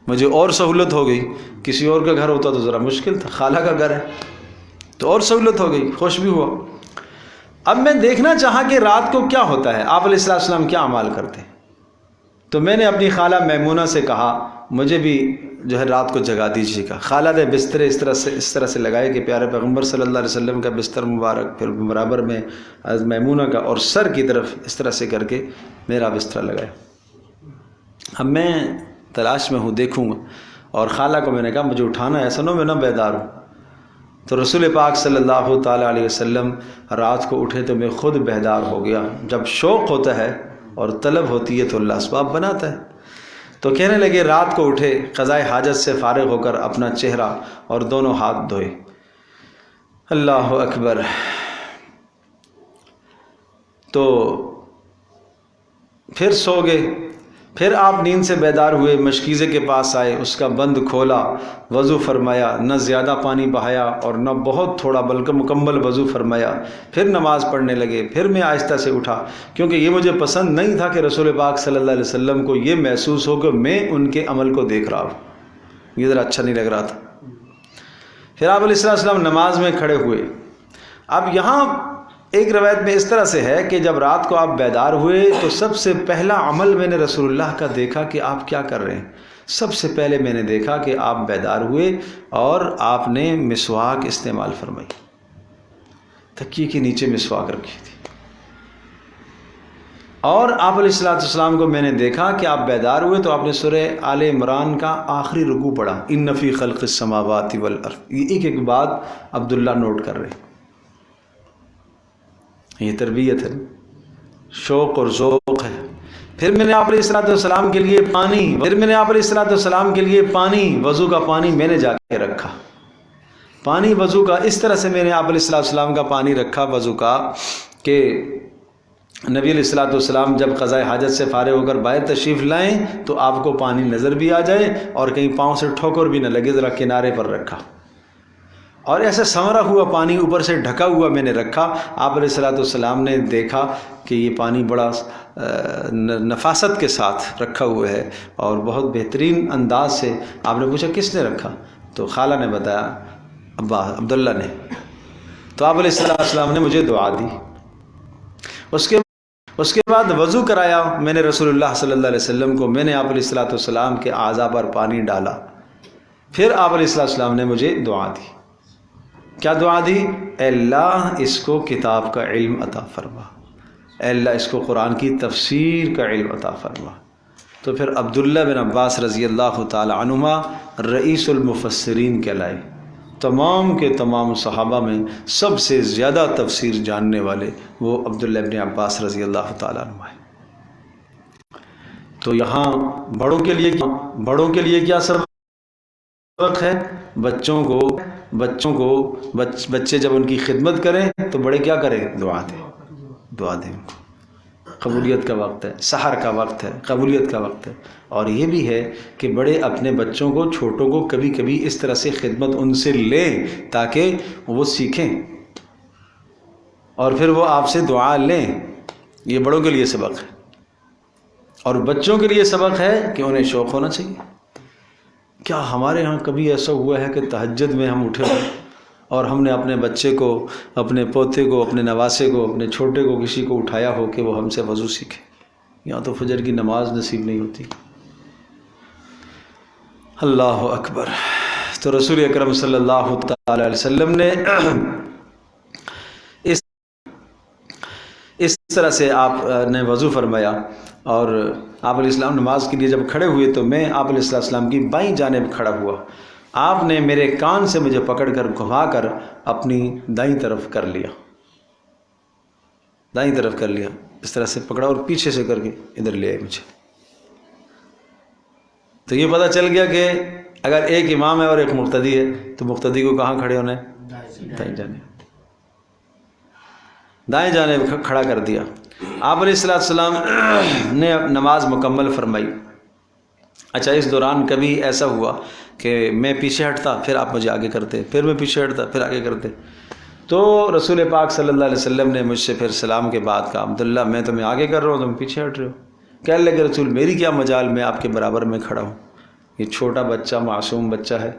مجھے اور سہولت ہو گئی، کسی اور کا گھر ہوتا تو ذرا مشکل تھا، خالہ کا گھر ہے تو اور سہولت ہو گئی، خوش بھی ہوا۔ اب میں دیکھنا چاہا کہ رات کو کیا ہوتا ہے، آپ علیہ السلام کیا اعمال کرتے ہیں، تو میں نے اپنی خالہ میمونہ سے کہا مجھے بھی جو ہے رات کو جگا دیجیے گا۔ خالہ نے بستر اس طرح سے لگائے کہ پیارے پیغمبر صلی اللہ علیہ وسلم کا بستر مبارک پھر برابر میں حضرت میمونہ کا، اور سر کی طرف اس طرح سے کر کے میرا بستر لگایا۔ اب میں تلاش میں ہوں، دیکھوں گا، اور خالہ کو میں نے کہا مجھے اٹھانا ہے، ایسا نہ میں نہ بیدار ہوں۔ تو رسول پاک صلی اللہ تعالیٰ علیہ وسلم رات کو اٹھے تو میں خود بیدار ہو گیا۔ جب شوق ہوتا ہے اور طلب ہوتی ہے تو اللہ اسباب بناتا ہے۔ تو کہنے لگے رات کو اٹھے، قضائے حاجت سے فارغ ہو کر اپنا چہرہ اور دونوں ہاتھ دھوئے، اللہ اکبر۔ تو پھر سو گئے، پھر آپ نیند سے بیدار ہوئے، مشکیزے کے پاس آئے، اس کا بند کھولا، وضو فرمایا، نہ زیادہ پانی بہایا اور نہ بہت تھوڑا بلکہ مکمل وضو فرمایا، پھر نماز پڑھنے لگے۔ پھر میں آہستہ سے اٹھا، کیونکہ یہ مجھے پسند نہیں تھا کہ رسول پاک صلی اللہ علیہ وسلم کو یہ محسوس ہو کہ میں ان کے عمل کو دیکھ رہا ہوں، یہ ذرا اچھا نہیں لگ رہا تھا۔ پھر آپ علیہ السلام نماز میں کھڑے ہوئے۔ اب یہاں ایک روایت میں اس طرح سے ہے کہ جب رات کو آپ بیدار ہوئے تو سب سے پہلا عمل میں نے رسول اللہ کا دیکھا کہ آپ کیا کر رہے ہیں۔ سب سے پہلے میں نے دیکھا کہ آپ بیدار ہوئے اور آپ نے مسواک استعمال فرمائی، تکیے کے نیچے مسواک رکھی تھی، اور آپ علیہ السلام کو میں نے دیکھا کہ آپ بیدار ہوئے تو آپ نے سورہ آل عمران کا آخری رکوع پڑھا، ان فی خلق السماوات والارض۔ یہ ایک ایک بات عبداللہ نوٹ کر رہے ہیں۔ یہ تربیت ہے، شوق اور ذوق ہے۔ پھر میں نے آپ علیہ السلام کے لیے پانی وضو کا پانی میں نے جا کے رکھا، پانی وضو کا اس طرح سے میں نے آپ علیہ السلام کا پانی رکھا وضو کا کہ نبی علیہ السلام جب قضائے حاجت سے فارغ ہو کر باہر تشریف لائیں تو آپ کو پانی نظر بھی آ جائے اور کہیں پاؤں سے ٹھوکر بھی نہ لگے، ذرا کنارے پر رکھا، اور ایسے سنورا ہوا پانی اوپر سے ڈھکا ہوا میں نے رکھا۔ آپ علیہ السلام نے دیکھا کہ یہ پانی بڑا نفاست کے ساتھ رکھا ہوا ہے اور بہت بہترین انداز سے۔ آپ نے پوچھا کس نے رکھا؟ تو خالہ نے بتایا، ابا عبداللہ نے۔ تو آپ علیہ السلام نے مجھے دعا دی۔ اس کے بعد وضو کرایا میں نے رسول اللہ صلی اللہ علیہ وسلم کو، میں نے آپ علیہ السلام کے اعضاء پر پانی ڈالا، پھر آپ علیہ السلام نے مجھے دعا دی۔ کیا دعا دی؟ اے اللہ اس کو کتاب کا علم عطا فرما، اے اللہ اس کو قرآن کی تفسیر کا علم عطا فرما۔ تو پھر عبداللہ بن عباس رضی اللہ تعالی عنہما رئیس المفسرین کہلائے، تمام کے تمام صحابہ میں سب سے زیادہ تفسیر جاننے والے وہ عبداللہ بن عباس رضی اللہ تعالی عنہ ہے۔ تو یہاں بڑوں کے لیے کیا سبق ہے؟ بچے جب ان کی خدمت کریں تو بڑے کیا کریں؟ دعا دیں ان کو۔ قبولیت کا وقت ہے، سحر کا وقت ہے، قبولیت کا وقت ہے۔ اور یہ بھی ہے کہ بڑے اپنے بچوں کو، چھوٹوں کو کبھی کبھی اس طرح سے خدمت ان سے لیں تاکہ وہ سیکھیں اور پھر وہ آپ سے دعا لیں۔ یہ بڑوں کے لیے سبق ہے، اور بچوں کے لیے سبق ہے کہ انہیں شوق ہونا چاہیے۔ کیا ہمارے ہاں کبھی ایسا ہوا ہے کہ تہجد میں ہم اٹھے اور ہم نے اپنے بچے کو، اپنے پوتے کو، اپنے نواسے کو، اپنے چھوٹے کو، کسی کو اٹھایا ہو کہ وہ ہم سے وضو سیکھے؟ یہاں تو فجر کی نماز نصیب نہیں ہوتی۔ اللہ اکبر۔ تو رسول اکرم صلی اللہ تعالی علیہ وسلم نے اس طرح سے آپ نے وضو فرمایا، اور آپ علیہ السلام نماز کے لیے جب کھڑے ہوئے تو میں آپ علیہ السلام کی بائیں جانب کھڑا ہوا۔ آپ نے میرے کان سے مجھے پکڑ کر گھما کر اپنی دائیں طرف کر لیا، اس طرح سے پکڑا اور پیچھے سے کر کے ادھر لے آئے مجھے۔ تو یہ پتہ چل گیا کہ اگر ایک امام ہے اور ایک مقتدی ہے تو مقتدی کو کہاں کھڑے ہونا ہے؟ دائیں جانب کھڑا کر دیا۔ آپ علیہ السلام نے نماز مکمل فرمائی، اچھا اس دوران کبھی ایسا ہوا کہ میں پیچھے ہٹتا پھر آپ مجھے آگے کرتے، پھر میں پیچھے ہٹتا پھر آگے کرتے، تو رسول پاک صلی اللہ علیہ وسلم نے مجھ سے پھر سلام کے بعد کہا عبداللہ میں تمہیں آگے کر رہا ہوں تم پیچھے ہٹ رہے ہو. کہنے لگے رسول میری کیا مجال، میں آپ کے برابر میں کھڑا ہوں. یہ چھوٹا بچہ معصوم بچہ ہے،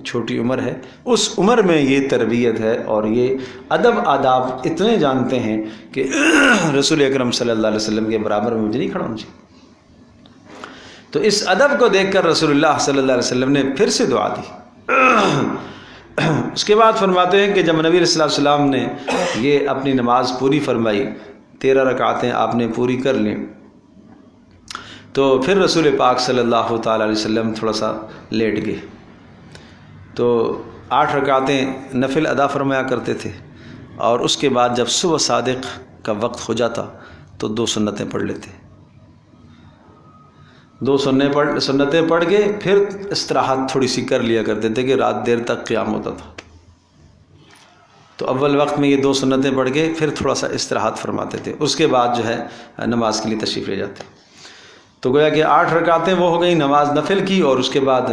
چھوٹی عمر ہے، اس عمر میں یہ تربیت ہے اور یہ ادب آداب اتنے جانتے ہیں کہ رسول اکرم صلی اللہ علیہ وسلم کے برابر میں مجھے نہیں کھڑا ہونا چاہیے. تو اس ادب کو دیکھ کر رسول اللہ صلی اللہ علیہ وسلم نے پھر سے دعا دی. اس کے بعد فرماتے ہیں کہ جب نبی صلی اللہ علیہ وسلم نے یہ اپنی نماز پوری فرمائی، 13 رکعتیں آپ نے پوری کر لیں، تو پھر رسول پاک صلی اللہ تعالیٰ علیہ وسلم تھوڑا سا لیٹ گئے. تو 8 رکعتیں نفل ادا فرمایا کرتے تھے، اور اس کے بعد جب صبح صادق کا وقت ہو جاتا تو 2 سنتیں پڑھ لیتے. 2 سنتیں پڑھ کے پھر استراحت تھوڑی سی کر لیا کرتے تھے کہ رات دیر تک قیام ہوتا تھا. تو اول وقت میں یہ 2 سنتیں پڑھ کے پھر تھوڑا سا استراحت فرماتے تھے، اس کے بعد جو ہے نماز کے لیے تشریف لے جاتے. تو گویا کہ 8 رکعتیں وہ ہو گئیں نماز نفل کی، اور اس کے بعد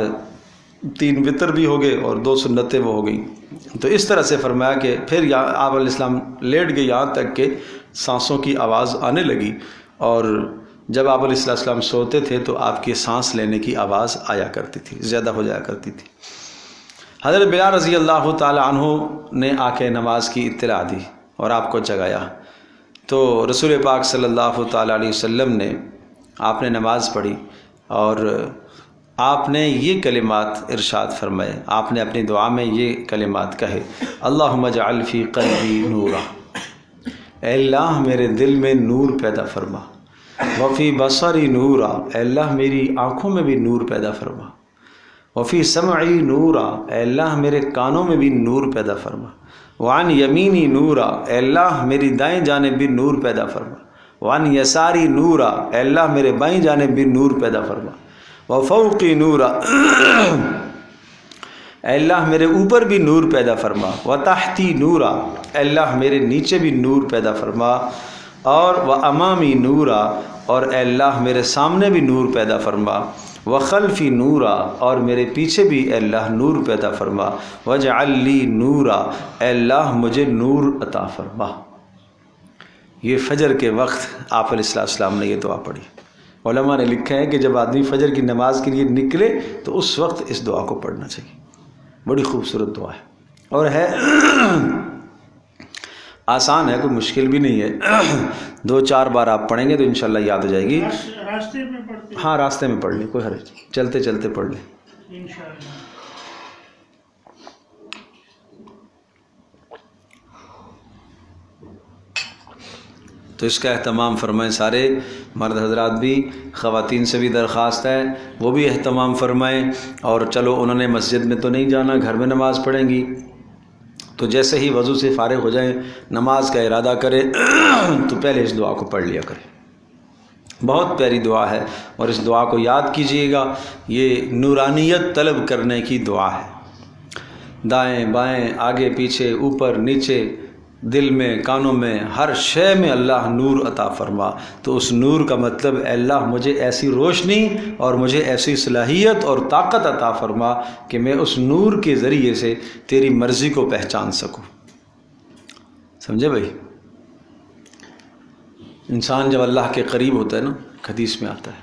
3 وطر بھی ہو گئے اور 2 سنتیں وہ ہو گئیں. تو اس طرح سے فرمایا کہ پھر آپ علیہ السلام لیٹ گئے یہاں تک کہ سانسوں کی آواز آنے لگی، اور جب آپ علیہ السلام سوتے تھے تو آپ کی سانس لینے کی آواز آیا کرتی تھی، زیادہ ہو جایا کرتی تھی. حضرت بلال رضی اللہ تعالی عنہ نے آ کے نماز کی اطلاع دی اور آپ کو جگایا. تو رسول پاک صلی اللہ تعالی علیہ وسلم نے آپ نے نماز پڑھی اور آپ نے یہ کلمات ارشاد فرمائے. آپ نے اپنی دعا میں یہ کلمات کہے، اللہم اجعل فی قلبی نورا، اے اللہ میرے دل میں نور پیدا فرما، وفی بصری نورا، اے اللہ میری آنکھوں میں بھی نور پیدا فرما، وفی سمعی نورا، اے اللہ میرے کانوں میں بھی نور پیدا فرما، وعن یمینی نورا، اے اللہ میری دائیں جانب بھی نور پیدا فرما، وعن یساری نورا، اے اللہ میرے بائیں جانب بھی نور پیدا فرما، وفوقی نورا، اے اللہ میرے اوپر بھی نور پیدا فرما، وتحتی نورا، اے اللہ میرے نیچے بھی نور پیدا فرما، اور وامامی نورا، اور اے اللہ میرے سامنے بھی نور پیدا فرما، وخلفی نورا، اور میرے پیچھے بھی اے اللہ نور پیدا فرما، واجعل لی نورا، اے اللہ مجھے نور عطا فرما. یہ فجر کے وقت آپ علیہ السلام نے یہ دعا پڑھی. علماء نے لکھا ہے کہ جب آدمی فجر کی نماز کے لیے نکلے تو اس وقت اس دعا کو پڑھنا چاہیے. بڑی خوبصورت دعا ہے اور ہے آسان ہے، کوئی مشکل بھی نہیں ہے. 2-4 بار آپ پڑھیں گے تو انشاءاللہ یاد ہو جائے گی. راستے میں پڑھتے ہیں؟ ہاں راستے میں پڑھ لیں، کوئی حرج نہیں، چلتے چلتے پڑھ لیں انشاءاللہ. تو اس کا اہتمام فرمائیں. سارے مرد حضرات بھی، خواتین سے بھی درخواست ہے وہ بھی اہتمام فرمائیں. اور چلو انہوں نے مسجد میں تو نہیں جانا، گھر میں نماز پڑھیں گی، تو جیسے ہی وضو سے فارغ ہو جائیں نماز کا ارادہ کریں تو پہلے اس دعا کو پڑھ لیا کریں. بہت پیاری دعا ہے اور اس دعا کو یاد کیجئے گا. یہ نورانیت طلب کرنے کی دعا ہے. دائیں بائیں آگے پیچھے اوپر نیچے، دل میں کانوں میں ہر شے میں اللہ نور عطا فرما. تو اس نور کا مطلب اے اللہ مجھے ایسی روشنی اور مجھے ایسی صلاحیت اور طاقت عطا فرما کہ میں اس نور کے ذریعے سے تیری مرضی کو پہچان سکوں. سمجھے بھائی؟ انسان جب اللہ کے قریب ہوتا ہے نا، حدیث میں آتا ہے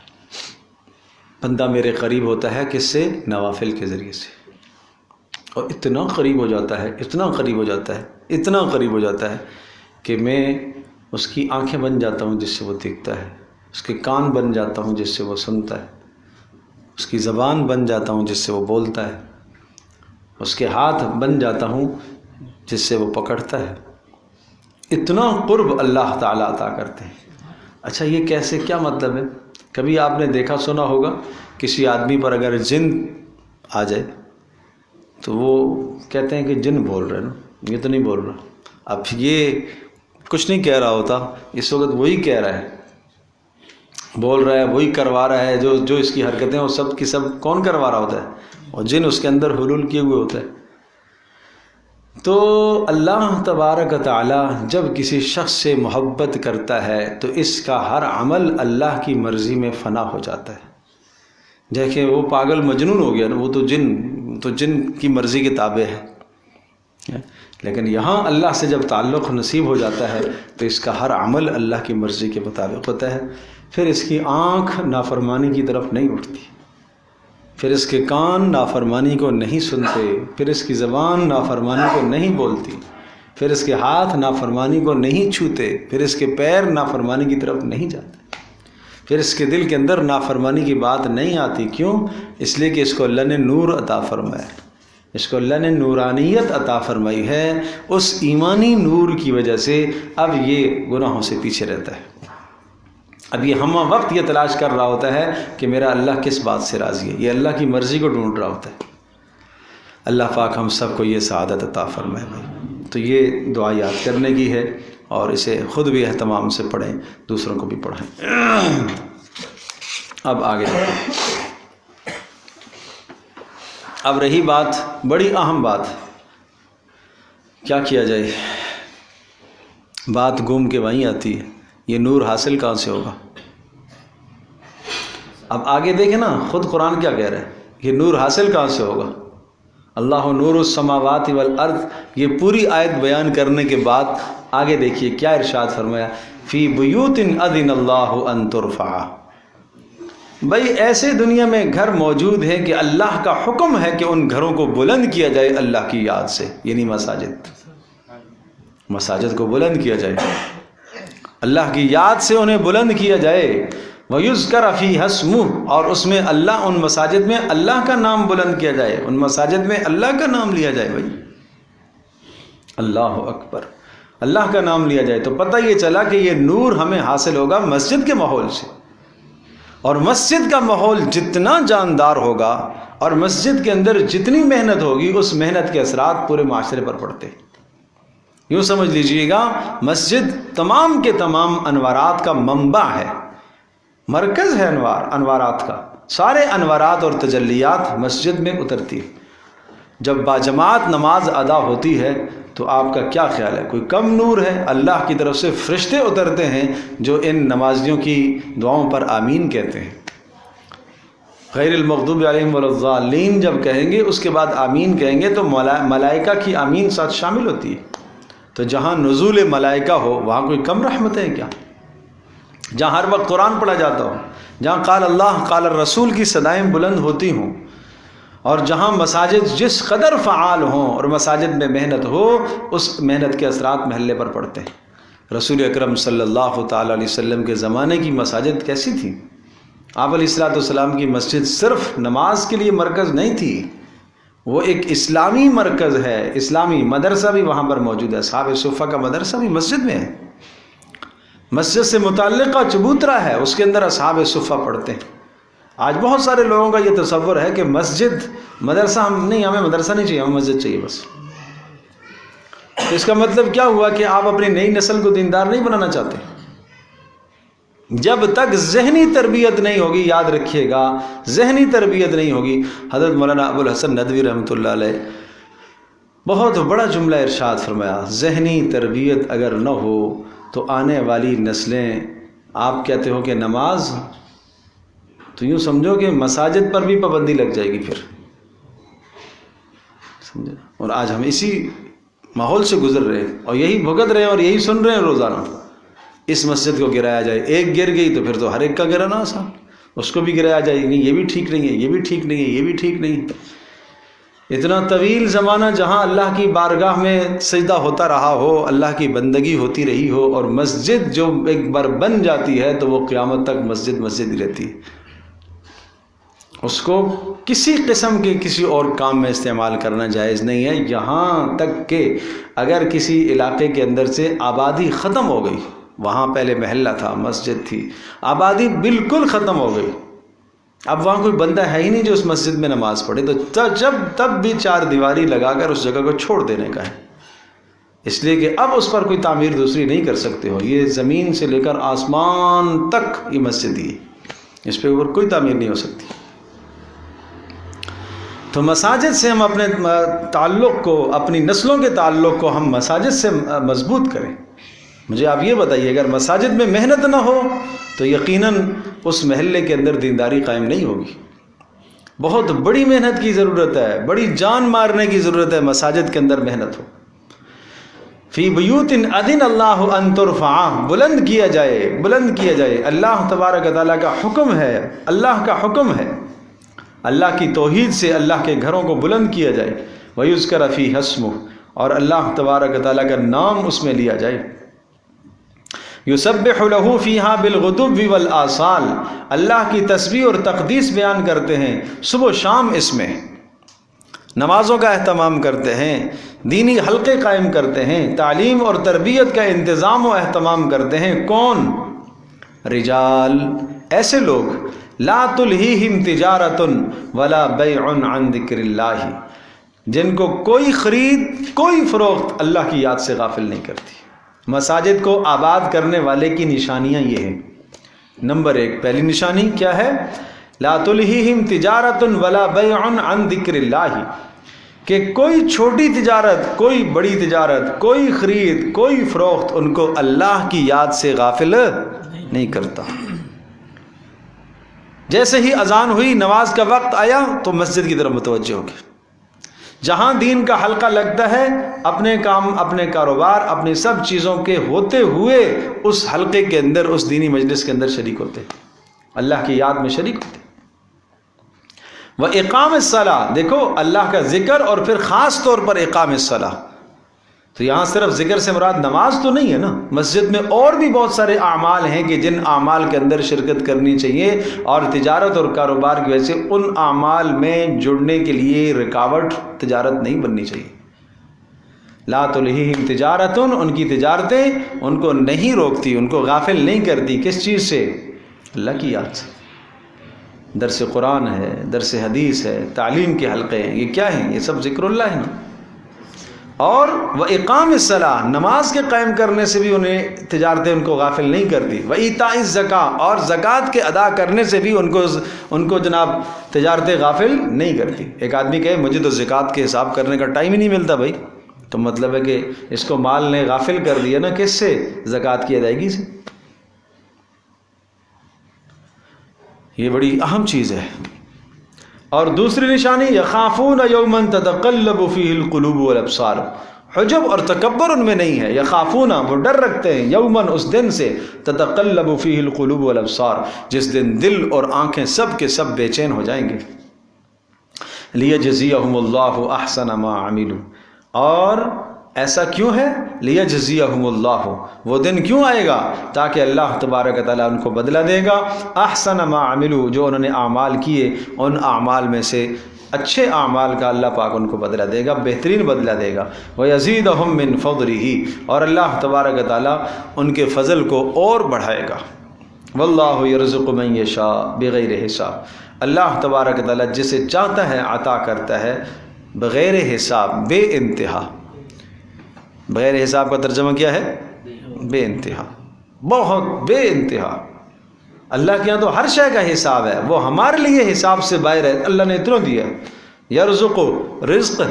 بندہ میرے قریب ہوتا ہے کس سے؟ نوافل کے ذریعے سے. اور اتنا قریب ہو جاتا ہے، اتنا قریب ہو جاتا ہے، اتنا قریب ہو جاتا ہے کہ میں اس کی آنکھیں بن جاتا ہوں جس سے وہ دیکھتا ہے، اس کے کان بن جاتا ہوں جس سے وہ سنتا ہے، اس کی زبان بن جاتا ہوں جس سے وہ بولتا ہے، اس کے ہاتھ بن جاتا ہوں جس سے وہ پکڑتا ہے. اتنا قرب اللہ تعالیٰ عطا کرتے ہیں. اچھا یہ کیسے، کیا مطلب ہے؟ کبھی آپ نے دیکھا سنا ہوگا کسی آدمی پر اگر جن آ جائے تو وہ کہتے ہیں کہ جن بول رہے نا، یہ تو نہیں بول رہا. اب یہ کچھ نہیں کہہ رہا ہوتا، اس وقت وہی کہہ رہا ہے، بول رہا ہے، وہی کروا رہا ہے. جو اس کی حرکتیں وہ سب کی سب کون کروا رہا ہوتا ہے؟ اور جن اس کے اندر حلول کیے ہوئے ہوتا ہے. تو اللہ تبارک و تعالی جب کسی شخص سے محبت کرتا ہے تو اس کا ہر عمل اللہ کی مرضی میں فنا ہو جاتا ہے. دیکھیں وہ پاگل مجنون ہو گیا نا، وہ تو جن کی مرضی کے تابع ہے، لیکن یہاں اللہ سے جب تعلق نصیب ہو جاتا ہے تو اس کا ہر عمل اللہ کی مرضی کے مطابق ہوتا ہے. پھر اس کی آنکھ نافرمانی کی طرف نہیں اٹھتی، پھر اس کے کان نافرمانی کو نہیں سنتے، پھر اس کی زبان نافرمانی کو نہیں بولتی، پھر اس کے ہاتھ نافرمانی کو نہیں چھوتے، پھر اس کے پیر نافرمانی کی طرف نہیں جاتے، پھر اس کے دل کے اندر نافرمانی کی بات نہیں آتی. کیوں؟ اس لیے کہ اس کو اللہ نے نور عطا فرمایا، اس کو اللہ نے نورانیت عطا فرمائی ہے. اس ایمانی نور کی وجہ سے اب یہ گناہوں سے پیچھے رہتا ہے. اب یہ ہم وقت یہ تلاش کر رہا ہوتا ہے کہ میرا اللہ کس بات سے راضی ہے، یہ اللہ کی مرضی کو ڈھونڈ رہا ہوتا ہے. اللہ پاک ہم سب کو یہ سعادت عطا فرمائے بھائی. تو یہ دعا یاد کرنے کی ہے اور اسے خود بھی اہتمام سے پڑھیں، دوسروں کو بھی پڑھائیں. اب آگے اب رہی بات، بڑی اہم بات، کیا کیا جائے؟ بات گھوم کے وہیں آتی ہے، یہ نور حاصل کہاں سے ہوگا؟ اب آگے دیکھیں نا، خود قرآن کیا کہہ رہا ہے، یہ نور حاصل کہاں سے ہوگا؟ اللہ نور السماوات والارض. یہ پوری آیت بیان کرنے کے بعد آگے دیکھیے کیا ارشاد فرمایا، فی بیوت اذن اللہ ان ترفع. بھائی ایسے دنیا میں گھر موجود ہیں کہ اللہ کا حکم ہے کہ ان گھروں کو بلند کیا جائے اللہ کی یاد سے، یعنی مساجد کو بلند کیا جائے، اللہ کی یاد سے انہیں بلند کیا جائے. وَيُذْكَرَ فِيهَا اسْمُهُ، اور اس میں اللہ، ان مساجد میں اللہ کا نام بلند کیا جائے، ان مساجد میں اللہ کا نام لیا جائے. بھائی اللہ اکبر، اللہ کا نام لیا جائے. تو پتہ یہ چلا کہ یہ نور ہمیں حاصل ہوگا مسجد کے ماحول سے، اور مسجد کا ماحول جتنا جاندار ہوگا اور مسجد کے اندر جتنی محنت ہوگی، اس محنت کے اثرات پورے معاشرے پر پڑتے ہیں. یوں سمجھ لیجئے گا مسجد تمام کے تمام انوارات کا منبع ہے، مرکز ہے انوارات کا. سارے انوارات اور تجلیات مسجد میں اترتی ہے. جب باجماعت نماز ادا ہوتی ہے تو آپ کا کیا خیال ہے، کوئی کم نور ہے؟ اللہ کی طرف سے فرشتے اترتے ہیں جو ان نمازیوں کی دعاؤں پر آمین کہتے ہیں. غیر المغضوب علیہم ولا الضالین جب کہیں گے، اس کے بعد آمین کہیں گے تو ملائکہ کی آمین ساتھ شامل ہوتی ہے. تو جہاں نزول ملائکہ ہو وہاں کوئی کم رحمت ہے کیا؟ جہاں ہر وقت قرآن پڑھا جاتا ہو، جہاں قال اللہ قال الرسول کی صدائیں بلند ہوتی ہوں، اور جہاں مساجد جس قدر فعال ہوں اور مساجد میں محنت ہو، اس محنت کے اثرات محلے پر پڑتے ہیں. رسول اکرم صلی اللہ تعالیٰ علیہ وسلم کے زمانے کی مساجد کیسی تھی؟ آپ علیہ الصلوۃ والسلام کی مسجد صرف نماز کے لیے مرکز نہیں تھی، وہ ایک اسلامی مرکز ہے. اسلامی مدرسہ بھی وہاں پر موجود ہے. اصحاب صفہ کا مدرسہ بھی مسجد میں ہے. مسجد سے متعلقہ چبوترا ہے، اس کے اندر اصحاب صفہ پڑھتے ہیں. آج بہت سارے لوگوں کا یہ تصور ہے کہ مسجد مدرسہ ہمیں مدرسہ نہیں چاہیے، ہمیں مسجد چاہیے بس. اس کا مطلب کیا ہوا کہ آپ اپنی نئی نسل کو دیندار نہیں بنانا چاہتے. جب تک ذہنی تربیت نہیں ہوگی، یاد رکھیے گا ذہنی تربیت نہیں ہوگی. حضرت مولانا ابو الحسن ندوی رحمۃ اللہ علیہ بہت بڑا جملہ ارشاد فرمایا، ذہنی تربیت اگر نہ ہو تو آنے والی نسلیں، آپ کہتے ہو کہ نماز، تو یوں سمجھو کہ مساجد پر بھی پابندی لگ جائے گی پھر، سمجھے. اور آج ہم اسی ماحول سے گزر رہے ہیں اور یہی بھگت رہے ہیں اور یہی سن رہے ہیں روزانہ. اس مسجد کو گرایا جائے، ایک گر گئی تو پھر تو ہر ایک کا گرانا آسان، اس کو بھی گرایا جائے، نہیں یہ بھی ٹھیک نہیں ہے، یہ بھی ٹھیک نہیں ہے، یہ بھی ٹھیک نہیں ہے. اتنا طویل زمانہ جہاں اللہ کی بارگاہ میں سجدہ ہوتا رہا ہو، اللہ کی بندگی ہوتی رہی ہو، اور مسجد جو ایک بار بن جاتی ہے تو وہ قیامت تک مسجد مسجد ہی رہتی ہے. اس کو کسی قسم کے کسی اور کام میں استعمال کرنا جائز نہیں ہے. یہاں تک کہ اگر کسی علاقے کے اندر سے آبادی ختم ہو گئی، وہاں پہلے محلہ تھا، مسجد تھی، آبادی بالکل ختم ہو گئی، اب وہاں کوئی بندہ ہے ہی نہیں جو اس مسجد میں نماز پڑھے، تو تب بھی چار دیواری لگا کر اس جگہ کو چھوڑ دینے کا ہے. اس لیے کہ اب اس پر کوئی تعمیر دوسری نہیں کر سکتے ہو. یہ زمین سے لے کر آسمان تک یہ مسجد ہی ہے، اس پہ اوپر کوئی تعمیر نہیں ہو سکتی. تو مساجد سے ہم اپنے تعلق کو، اپنی نسلوں کے تعلق کو ہم مساجد سے مضبوط کریں. مجھے آپ یہ بتائیے، اگر مساجد میں محنت نہ ہو تو یقیناً اس محلے کے اندر دینداری قائم نہیں ہوگی. بہت بڑی محنت کی ضرورت ہے، بڑی جان مارنے کی ضرورت ہے، مساجد کے اندر محنت ہو۔ فی بیوت اذن اللہ ان ترفع، بلند کیا جائے، اللہ تبارک و تعالیٰ کا حکم ہے، اللہ کا حکم ہے، اللہ کی توحید سے اللہ کے گھروں کو بلند کیا جائے، وَيُذْكَرَ فِيهَا اسْمُهُ، اور اللہ تبارک و تعالیٰ کا نام اس میں لیا جائے۔ یسبح لہ فیہا بالغدو والآصال، اللہ کی تسبیح اور تقدیس بیان کرتے ہیں صبح و شام، اس میں نمازوں کا اہتمام کرتے ہیں، دینی حلقے قائم کرتے ہیں، تعلیم اور تربیت کا انتظام و اہتمام کرتے ہیں۔ کون؟ رجال، ایسے لوگ، لا تلہیہم تجارۃ ولا بیع عن ذکر اللہ، جن کو کوئی خرید کوئی فروخت اللہ کی یاد سے غافل نہیں کرتی۔ مساجد کو آباد کرنے والے کی نشانیاں یہ ہیں۔ نمبر 1، پہلی نشانی کیا ہے؟ لا تلہیہم تجارۃ ولا بیع عن ذکر اللہ، کہ کوئی چھوٹی تجارت، کوئی بڑی تجارت، کوئی خرید کوئی فروخت ان کو اللہ کی یاد سے غافل نہیں کرتا۔ جیسے ہی اذان ہوئی، نماز کا وقت آیا تو مسجد کی طرف متوجہ ہو گئے۔ جہاں دین کا حلقہ لگتا ہے، اپنے کام، اپنے کاروبار، اپنی سب چیزوں کے ہوتے ہوئے اس حلقے کے اندر، اس دینی مجلس کے اندر شریک ہوتے، اللہ کی یاد میں شریک ہوتے۔ وَإِقَامِ الصَّلَاةِ، دیکھو اللہ کا ذکر اور پھر خاص طور پر اقام الصلاۃ۔ تو یہاں صرف ذکر سے مراد نماز تو نہیں ہے نا، مسجد میں اور بھی بہت سارے اعمال ہیں کہ جن اعمال کے اندر شرکت کرنی چاہیے، اور تجارت اور کاروبار کی وجہ سے ان اعمال میں جڑنے کے لیے رکاوٹ تجارت نہیں بننی چاہیے۔ لا تلہیہم تجارت، ان کی تجارتیں ان کو نہیں روکتی، ان کو غافل نہیں کرتی، کس چیز سے؟ اللہ کی یاد سے۔ درس قرآن ہے، درس حدیث ہے، تعلیم کے حلقے ہیں، یہ کیا ہیں؟ یہ سب ذکر اللہ ہے نا۔ اور وَإِقَامِ الصَّلَاةِ، نماز کے قائم کرنے سے بھی انہیں تجارتیں ان کو غافل نہیں کرتی۔ وَإِيتَاءِ الزَّكَاةِ، اور زکوٰۃ کے ادا کرنے سے بھی ان کو جناب تجارتیں غافل نہیں کرتی۔ ایک آدمی کہے مجھے تو زکوٰۃ کے حساب کرنے کا ٹائم ہی نہیں ملتا بھائی، تو مطلب ہے کہ اس کو مال نے غافل کر دیا نا، کس سے؟ زکوٰۃ کی ادائیگی سے۔ یہ بڑی اہم چیز ہے۔ اور دوسری نشانی، یخافون یوما تتقلب فیہ القلوب والابصار، حجب اور تکبر ان میں نہیں ہے۔ یخافون، وہ ڈر رکھتے ہیں، یوما، اس دن سے، تتقلب فیہ القلوب والابصار، جس دن دل اور آنکھیں سب کے سب بے چین ہو جائیں گے۔ لیجزیہم اللہ احسن ما عملوا، اور ایسا کیوں ہے؟ لیجزیہم اللہ، وہ دن کیوں آئے گا؟ تاکہ اللہ تبارک و تعالیٰ ان کو بدلہ دے گا، احسن ما عملوا، جو انہوں نے اعمال کیے ان اعمال میں سے اچھے اعمال کا اللہ پاک ان کو بدلہ دے گا، بہترین بدلہ دے گا۔ وَيَزِيدَهُم مِّن فَضْلِهِ، اور اللہ تبارک و تعالیٰ ان کے فضل کو اور بڑھائے گا۔ وَاللَّهُ يَرْزُقُ مَن يَشَاءُ بِغَيْرِ حساب، اللہ تبارک و تعالیٰ جسے چاہتا ہے عطا کرتا ہے بغیر حساب، بے انتہا۔ بغیر حساب کا ترجمہ کیا ہے؟ بے انتہا، بہت بے انتہا۔ اللہ کے یہاں تو ہر شے کا حساب ہے، وہ ہمارے لیے حساب سے باہر ہے، اللہ نے اتنا دیا۔ یرزق، رزق،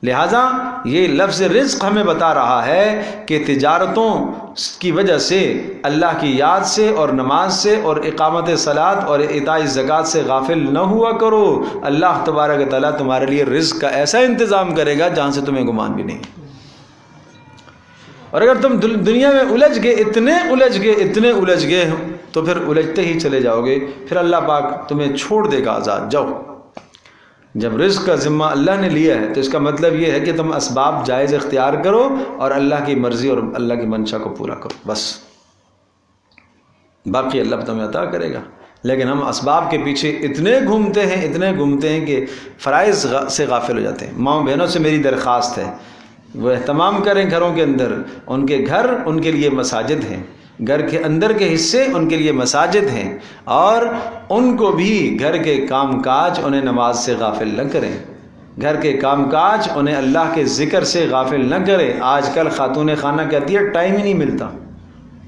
لہٰذا یہ لفظ رزق ہمیں بتا رہا ہے کہ تجارتوں کی وجہ سے اللہ کی یاد سے اور نماز سے اور اقامت صلاۃ اور اعطاء زکوٰۃ سے غافل نہ ہوا کرو۔ اللہ تبارک و تعالیٰ تمہارے لیے رزق کا ایسا انتظام کرے گا جہاں سے تمہیں گمان بھی نہیں۔ اور اگر تم دنیا میں الجھ گئے، اتنے الجھ گئے تو پھر الجھتے ہی چلے جاؤ گے، پھر اللہ پاک تمہیں چھوڑ دے گا آزاد، جاؤ۔ جب رزق کا ذمہ اللہ نے لیا ہے تو اس کا مطلب یہ ہے کہ تم اسباب جائز اختیار کرو اور اللہ کی مرضی اور اللہ کی منشا کو پورا کرو، بس، باقی اللہ تمہیں عطا کرے گا۔ لیکن ہم اسباب کے پیچھے اتنے گھومتے ہیں کہ فرائض سے غافل ہو جاتے ہیں۔ ماؤں بہنوں سے میری درخواست ہے، وہ اہتمام کریں گھروں کے اندر، ان کے گھر ان کے لیے مساجد ہیں، گھر کے اندر کے حصے ان کے لیے مساجد ہیں، اور ان کو بھی گھر کے کام کاج انہیں نماز سے غافل نہ کریں، گھر کے کام کاج انہیں اللہ کے ذکر سے غافل نہ کریں۔ آج کل خاتون خانہ کہتی ہے ٹائم ہی نہیں ملتا،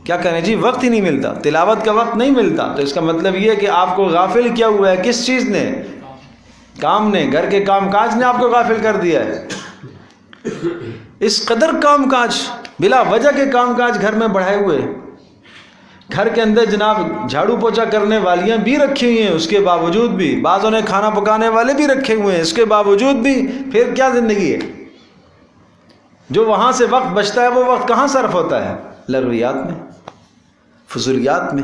کیا کہیں جی، وقت ہی نہیں ملتا، تلاوت کا وقت نہیں ملتا۔ تو اس کا مطلب یہ ہے کہ آپ کو غافل کیا ہوا ہے؟ کس چیز نے؟ کام نے، گھر کے کام کاج نے آپ کو غافل کر دیا ہے۔ اس قدر کام کاج، بلا وجہ کے کام کاج گھر میں بڑھائے ہوئے، گھر کے اندر جناب جھاڑو پوچھا کرنے والیاں بھی رکھی ہوئی ہیں، اس کے باوجود بھی بعضوں نے کھانا پکانے والے بھی رکھے ہوئے ہیں، اس کے باوجود بھی پھر کیا زندگی ہے؟ جو وہاں سے وقت بچتا ہے وہ وقت کہاں صرف ہوتا ہے؟ لغویات میں، فضولیات میں۔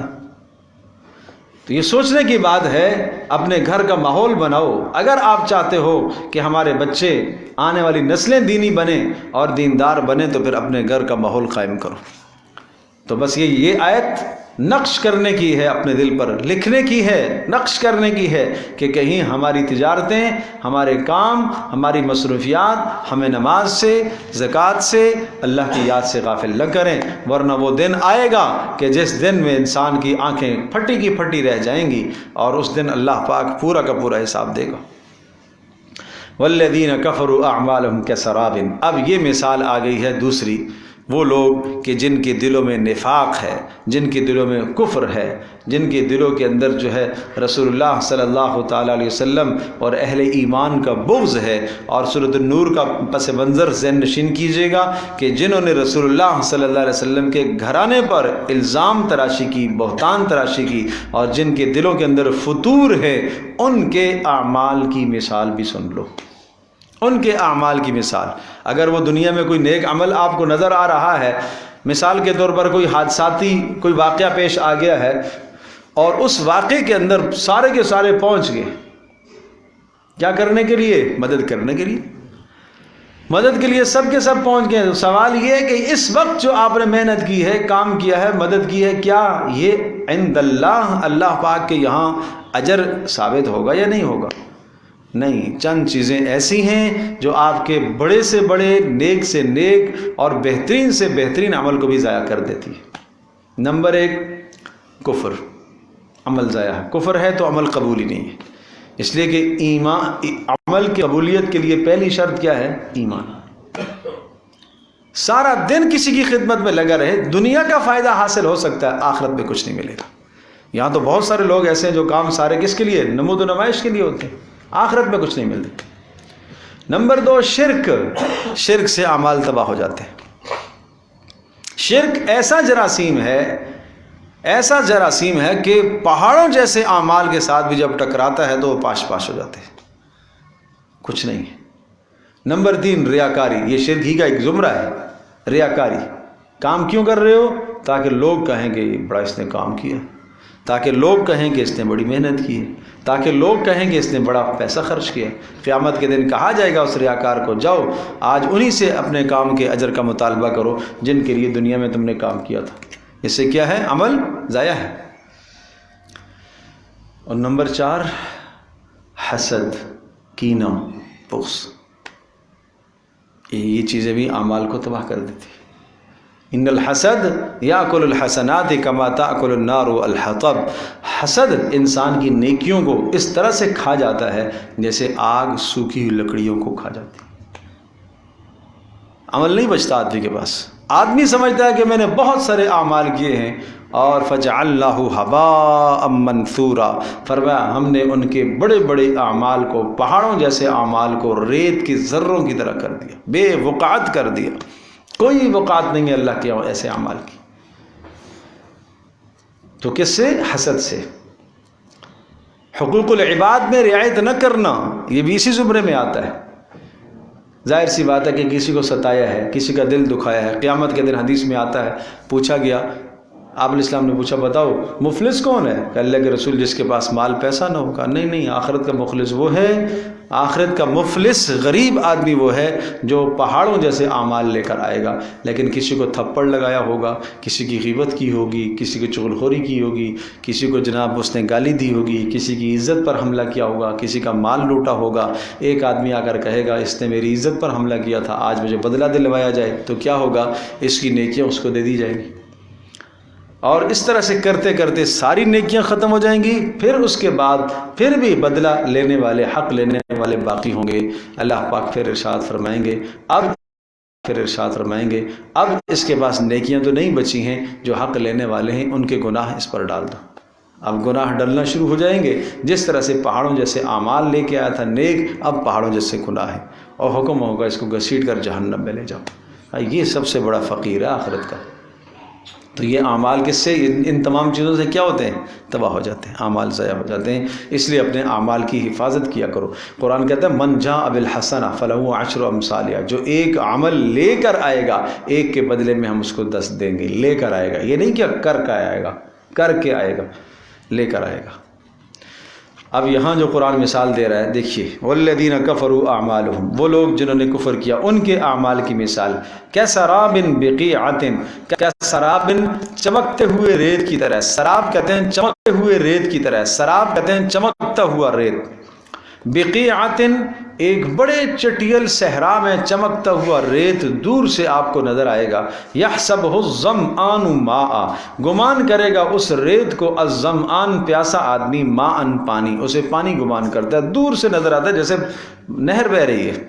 تو یہ سوچنے کی بات ہے، اپنے گھر کا ماحول بناؤ۔ اگر آپ چاہتے ہو کہ ہمارے بچے، آنے والی نسلیں دینی بنیں اور دیندار بنیں، تو پھر اپنے گھر کا ماحول قائم کرو۔ تو بس یہ آیت نقش کرنے کی ہے، اپنے دل پر لکھنے کی ہے، نقش کرنے کی ہے کہ کہیں ہماری تجارتیں، ہمارے کام، ہماری مصروفیات ہمیں نماز سے، زکوٰۃ سے، اللہ کی یاد سے غافل نہ کریں، ورنہ وہ دن آئے گا کہ جس دن میں انسان کی آنکھیں پھٹی کی پھٹی رہ جائیں گی، اور اس دن اللہ پاک پورا کا پورا حساب دے گا۔ والذین کفروا اعمالهم کسراب۔ اب یہ مثال آ گئی ہے دوسری، وہ لوگ کہ جن کے دلوں میں نفاق ہے، جن کے دلوں میں کفر ہے، جن کے دلوں کے اندر جو ہے رسول اللہ صلی اللہ تعالیٰ علیہ وسلم اور اہل ایمان کا بغض ہے۔ اور سورۃ النور کا پس منظر ذہن نشین کیجیے گا کہ جنہوں نے رسول اللہ صلی اللہ علیہ وسلم کے گھرانے پر الزام تراشی کی، بہتان تراشی کی، اور جن کے دلوں کے اندر فتور ہے، ان کے اعمال کی مثال بھی سن لو۔ ان کے اعمال کی مثال، اگر وہ دنیا میں کوئی نیک عمل آپ کو نظر آ رہا ہے، مثال کے طور پر کوئی حادثاتی کوئی واقعہ پیش آ گیا ہے، اور اس واقعے کے اندر سارے کے سارے پہنچ گئے، کیا کرنے کے لیے؟ مدد کرنے کے لیے، مدد کے لیے سب کے سب پہنچ گئے۔ سوال یہ ہے کہ اس وقت جو آپ نے محنت کی ہے، کام کیا ہے، مدد کی ہے، کیا یہ عند اللہ، اللہ پاک کے یہاں اجر ثابت ہوگا یا نہیں ہوگا؟ نہیں، چند چیزیں ایسی ہیں جو آپ کے بڑے سے بڑے، نیک سے نیک اور بہترین سے بہترین عمل کو بھی ضائع کر دیتی ہے۔ نمبر ایک، کفر، عمل ضائع ہے۔ کفر ہے تو عمل قبول ہی نہیں ہے، اس لیے کہ ایمان، عمل کی قبولیت کے لیے پہلی شرط کیا ہے؟ ایمان۔ سارا دن کسی کی خدمت میں لگا رہے، دنیا کا فائدہ حاصل ہو سکتا ہے، آخرت میں کچھ نہیں ملے گا۔ یہاں تو بہت سارے لوگ ایسے ہیں جو کام سارے کس کے لیے؟ نمود و نمائش کے لیے ہوتے ہیں، آخرت میں کچھ نہیں ملتے۔ نمبر دو، شرک، شرک سے اعمال تباہ ہو جاتے ہیں۔ شرک ایسا جراثیم ہے، ایسا جراثیم ہے کہ پہاڑوں جیسے اعمال کے ساتھ بھی جب ٹکراتا ہے تو وہ پاش پاش ہو جاتے ہیں، کچھ نہیں ہے۔ نمبر تین، ریاکاری، یہ شرک ہی کا ایک زمرہ ہے، ریاکاری۔ کام کیوں کر رہے ہو؟ تاکہ لوگ کہیں کہ بڑا اس نے کام کیا، تاکہ لوگ کہیں کہ اس نے بڑی محنت کی ہے، تاکہ لوگ کہیں کہ اس نے بڑا پیسہ خرچ کیا۔ قیامت کے دن کہا جائے گا اس ریاکار کو، جاؤ آج انہی سے اپنے کام کے اجر کا مطالبہ کرو جن کے لیے دنیا میں تم نے کام کیا تھا۔ اس سے کیا ہے؟ عمل ضائع ہے۔ اور نمبر چار، حسد، کینہ، بغض، یہ چیزیں بھی اعمال کو تباہ کر دیتی ہیں۔ ان الحسد یاکل الحسنات کما تاکل النار الحطب۔ حسد انسان کی نیکیوں کو اس طرح سے کھا جاتا ہے جیسے آگ سوکھی ہوئی لکڑیوں کو کھا جاتی ہے۔ عمل نہیں بچتا آدمی کے پاس، آدمی سمجھتا ہے کہ میں نے بہت سارے اعمال کیے ہیں، اور فجعلناہ ھباء منثورا، فرمایا ہم نے ان کے بڑے بڑے اعمال کو، پہاڑوں جیسے اعمال کو ریت کی ذروں کی طرح کر دیا، بے وقعت کر دیا۔ کوئی وقعت نہیں ہے اللہ کے ایسے اعمال کی۔ تو کس سے؟ حسد سے۔ حقوق العباد میں رعایت نہ کرنا، یہ بھی اسی زمرے میں آتا ہے۔ ظاہر سی بات ہے کہ کسی کو ستایا ہے، کسی کا دل دکھایا ہے، قیامت کے دن حدیث میں آتا ہے، پوچھا گیا، آپ علیہ السلام نے پوچھا بتاؤ مفلس کون ہے؟ کہ اللہ کے رسول جس کے پاس مال پیسہ نہ ہوگا۔ نہیں نہیں، آخرت کا مخلص وہ ہے، آخرت کا مفلس غریب آدمی وہ ہے جو پہاڑوں جیسے اعمال لے کر آئے گا، لیکن کسی کو تھپڑ لگایا ہوگا، کسی کی غیبت کی ہوگی، کسی کو چغلخوری کی ہوگی، کسی کو جناب اس نے گالی دی ہوگی، کسی کی عزت پر حملہ کیا ہوگا، کسی کا مال لوٹا ہوگا۔ ایک آدمی آ کر کہے گا اس نے میری عزت پر حملہ کیا تھا، آج مجھے بدلہ دلوایا جائے، تو کیا ہوگا؟ اس کی نیکیاں اس کو دے دی جائیں گی، اور اس طرح سے کرتے کرتے ساری نیکیاں ختم ہو جائیں گی۔ پھر اس کے بعد پھر بھی بدلہ لینے والے، حق لینے والے باقی ہوں گے۔ اللہ پاک پھر ارشاد فرمائیں گے، اب اس کے پاس نیکیاں تو نہیں بچی ہیں، جو حق لینے والے ہیں ان کے گناہ اس پر ڈال دو۔ اب گناہ ڈلنا شروع ہو جائیں گے، جس طرح سے پہاڑوں جیسے اعمال لے کے آیا تھا نیک، اب پہاڑوں جیسے گناہ ہے، اور حکم ہوگا اس کو گھسیٹ کر جہنم میں لے جاؤ۔ یہ سب سے بڑا فقیر ہے آخرت کا۔ تو یہ اعمال کس سے، ان تمام چیزوں سے کیا ہوتے ہیں؟ تباہ ہو جاتے ہیں، اعمال ضائع ہو جاتے ہیں۔ اس لیے اپنے اعمال کی حفاظت کیا کرو۔ قرآن کہتا ہے من جاء بالحسنہ فلہ عشر امثالہا، جو ایک عمل لے کر آئے گا ایک کے بدلے میں ہم اس کو 10 دیں گے۔ لے کر آئے گا، یہ نہیں کہ کر کے آئے گا، کر کے آئے گا، لے کر آئے گا۔ اب یہاں جو قرآن مثال دے رہا ہے دیکھیے، والذین کفروا اعمالہم، وہ لوگ جنہوں نے کفر کیا ان کے اعمال کی مثال کسراب بقیعۃ، کسراب چمکتے ہوئے ریت کی طرح، سراب کہتے ہیں چمکتے ہوئے ریت کی طرح، سراب کہتے ہیں چمکتا ہوا ریت، بقیعۃ ایک بڑے چٹیل صحرا میں چمکتا ہوا ریت دور سے آپ کو نظر آئے گا، یحسبہ الظمآن ماء، گمان کرے گا اس ریت کو الظمآن پیاسا آدمی، ماء پانی، اسے پانی گمان کرتا ہے، دور سے نظر آتا ہے جیسے نہر بہہ رہی ہے۔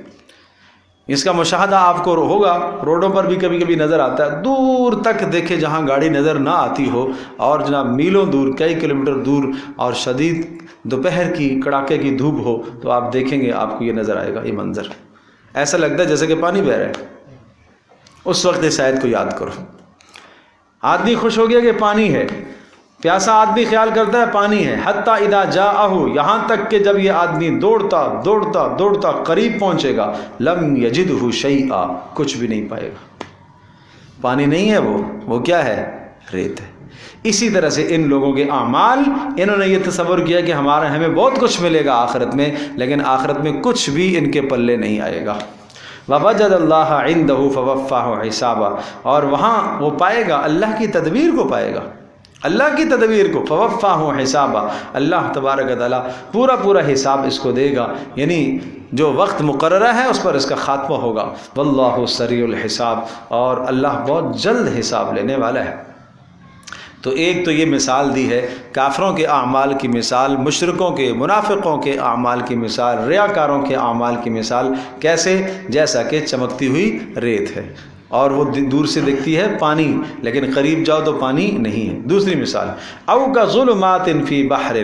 اس کا مشاہدہ آپ کو ہوگا، روڈوں پر بھی کبھی کبھی نظر آتا ہے، دور تک دیکھے جہاں گاڑی نظر نہ آتی ہو، اور جناب میلوں دور، کئی کلومیٹر دور، اور شدید دوپہر کی کڑاکے کی دھوپ ہو تو آپ دیکھیں گے، آپ کو یہ نظر آئے گا، یہ منظر ایسا لگتا ہے جیسے کہ پانی بہہ رہا ہے۔ اس وقت اس آیت کو یاد کرو۔ آدمی خوش ہو گیا کہ پانی ہے، پیاسا آدمی خیال کرتا ہے پانی ہے، حتیٰ اذا جاءہ، یہاں تک کہ جب یہ آدمی دوڑتا دوڑتا دوڑتا قریب پہنچے گا، لم یجدہ شیئا، کچھ بھی نہیں پائے گا، پانی نہیں ہے، وہ کیا ہے؟ ریت ہے۔ اسی طرح سے ان لوگوں کے اعمال، انہوں نے یہ تصور کیا کہ ہمیں بہت کچھ ملے گا آخرت میں، لیکن آخرت میں کچھ بھی ان کے پلے نہیں آئے گا۔ وَوَجَدَ اللَّهَ عِنْدَهُ فَوَفَّاهُ حِسَابًا، اور وہاں وہ پائے گا، اللہ کی تدبیر کو پائے گا، اللہ کی تدبیر کو، فَوَفَّاهُ حِسَابًا، اللہ تبارک و تعالیٰ پورا حساب اس کو دے گا، یعنی جو وقت مقررہ ہے اس پر اس کا خاتمہ ہوگا۔ وَاللَّهُ سَرِيعُ الْحِسَاب، اور اللہ بہت جلد حساب لینے والا ہے۔ تو ایک تو یہ مثال دی ہے کافروں کے اعمال کی مثال، مشرکوں کے، منافقوں کے اعمال کی مثال، ریاکاروں کے اعمال کی مثال، کیسے؟ جیسا کہ چمکتی ہوئی ریت ہے، اور وہ دور سے دکھتی ہے پانی، لیکن قریب جاؤ تو پانی نہیں ہے۔ دوسری مثال، او کظلمات فی بحر،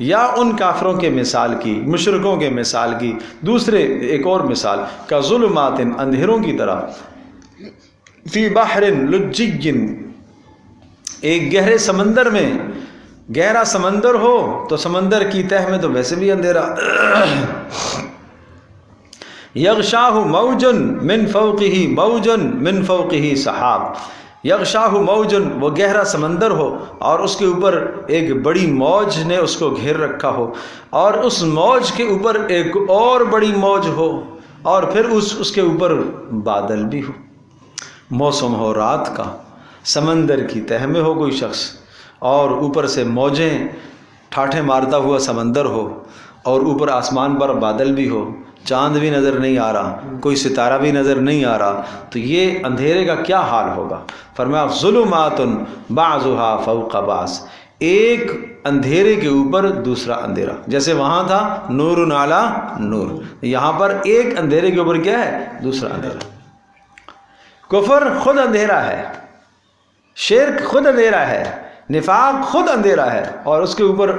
یا ان کافروں کے مثال کی، مشرکوں کے مثال کی، دوسرے ایک اور مثال، کظلمات اندھیروں کی طرح، فی بحر لجی، ایک گہرے سمندر میں، گہرا سمندر ہو تو سمندر کی تہ میں تو ویسے بھی اندھیرا، یغشاہ موج من فوقہ، موج من فوقہ سحاب، یغشاہ موج، وہ گہرا سمندر ہو اور اس کے اوپر ایک بڑی موج نے اس کو گھیر رکھا ہو، اور اس موج کے اوپر ایک اور بڑی موج ہو، اور پھر اس کے اوپر بادل بھی ہو، موسم ہو رات کا، سمندر کی تہ میں ہو کوئی شخص، اور اوپر سے موجیں، ٹھاٹھیں مارتا ہوا سمندر ہو، اور اوپر آسمان پر بادل بھی ہو، چاند بھی نظر نہیں آ رہا، کوئی ستارہ بھی نظر نہیں آ رہا، تو یہ اندھیرے کا کیا حال ہوگا؟ فرمایا ظلمات بعضها فوق بعض، ایک اندھیرے کے اوپر دوسرا اندھیرا، جیسے وہاں تھا نور علی نور، یہاں پر ایک اندھیرے کے اوپر کیا ہے؟ دوسرا اندھیرا۔ کفر خود اندھیرا ہے، شرک خود اندھیرا ہے، نفاق خود اندھیرا ہے، اور اس کے اوپر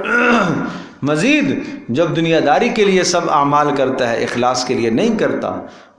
مزید جب دنیا داری کے لیے سب اعمال کرتا ہے، اخلاص کے لیے نہیں کرتا،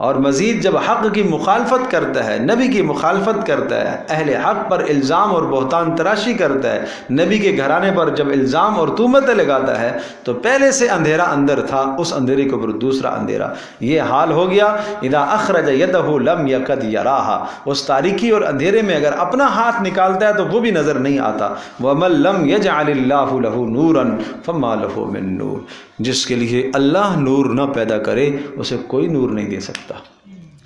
اور مزید جب حق کی مخالفت کرتا ہے، نبی کی مخالفت کرتا ہے، اہل حق پر الزام اور بہتان تراشی کرتا ہے، نبی کے گھرانے پر جب الزام اور تہمتیں لگاتا ہے، تو پہلے سے اندھیرا اندر تھا، اس اندھیرے کے اوپر دوسرا اندھیرا، یہ حال ہو گیا۔ اذا اخرج یدہ لم یکد یراہا، اس تاریکی اور اندھیرے میں اگر اپنا ہاتھ نکالتا ہے تو وہ بھی نظر نہیں آتا۔ ومن لم یجعل اللہ لہ نورا فما لہ من نور، جس کے لیے اللہ نور نہ پیدا کرے اسے کوئی نور نہیں دے سکتا۔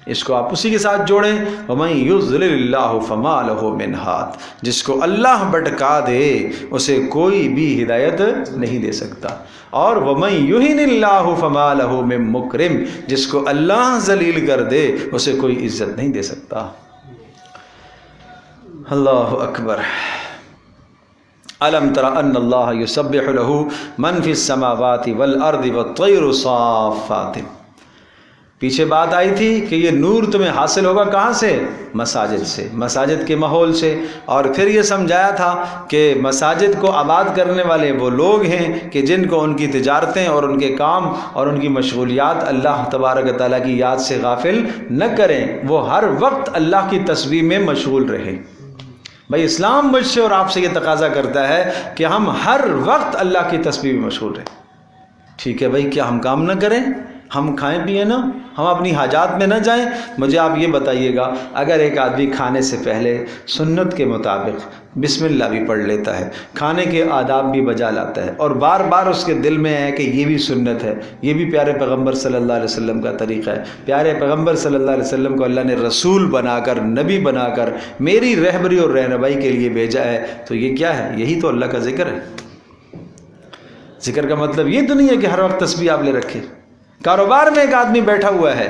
اس کو آپ اسی کے ساتھ جوڑیں، وَمَن يُضْلِلِ اللَّهُ فَمَا لَهُ مِنْ هَادٍ، جس کو اللہ بھٹکا دے اسے کوئی بھی ہدایت نہیں دے سکتا، اور وَمَن يُهِنِ اللَّهُ فَمَا لَهُ مِن مُكْرِمٍ، جس کو اللہ ذلیل کر دے اسے کوئی عزت نہیں دے سکتا۔ اللہ اکبر۔ أَلَمْ تَرَ أَنَّ اللَّهَ يُسَبِّحُ لَهُ مَنْ فِي السَّمَاوَاتِ وَالْأَرْضِ وَالطَّيْرُ صَافَّاتٍ، پیچھے بات آئی تھی کہ یہ نور تمہیں حاصل ہوگا کہاں سے؟ مساجد سے، مساجد کے ماحول سے، اور پھر یہ سمجھایا تھا کہ مساجد کو آباد کرنے والے وہ لوگ ہیں کہ جن کو ان کی تجارتیں اور ان کے کام اور ان کی مشغولیات اللہ تبارک و تعالیٰ کی یاد سے غافل نہ کریں، وہ ہر وقت اللہ کی تسبیح میں مشغول رہیں۔ بھائی اسلام مجھ سے اور آپ سے یہ تقاضا کرتا ہے کہ ہم ہر وقت اللہ کی تسبیح میں مشغول رہیں. ٹھیک ہے بھائی، کیا ہم کام نہ کریں؟ ہم کھائیں پیئیں نا، ہم اپنی حاجات میں نہ جائیں؟ مجھے آپ یہ بتائیے گا، اگر ایک آدمی کھانے سے پہلے سنت کے مطابق بسم اللہ بھی پڑھ لیتا ہے، کھانے کے آداب بھی بجا لاتا ہے، اور بار بار اس کے دل میں ہے کہ یہ بھی سنت ہے، یہ بھی پیارے پیغمبر صلی اللہ علیہ وسلم کا طریقہ ہے، پیارے پیغمبر صلی اللہ علیہ وسلم کو اللہ نے رسول بنا کر، نبی بنا کر میری رہبری اور رہنمائی کے لیے بھیجا ہے، تو یہ کیا ہے؟ یہی تو اللہ کا ذکر ہے. ذکر کا مطلب یہ تو نہیں ہے کہ ہر وقت تسبیح آپ لے رکھے. کاروبار میں ایک آدمی بیٹھا ہوا ہے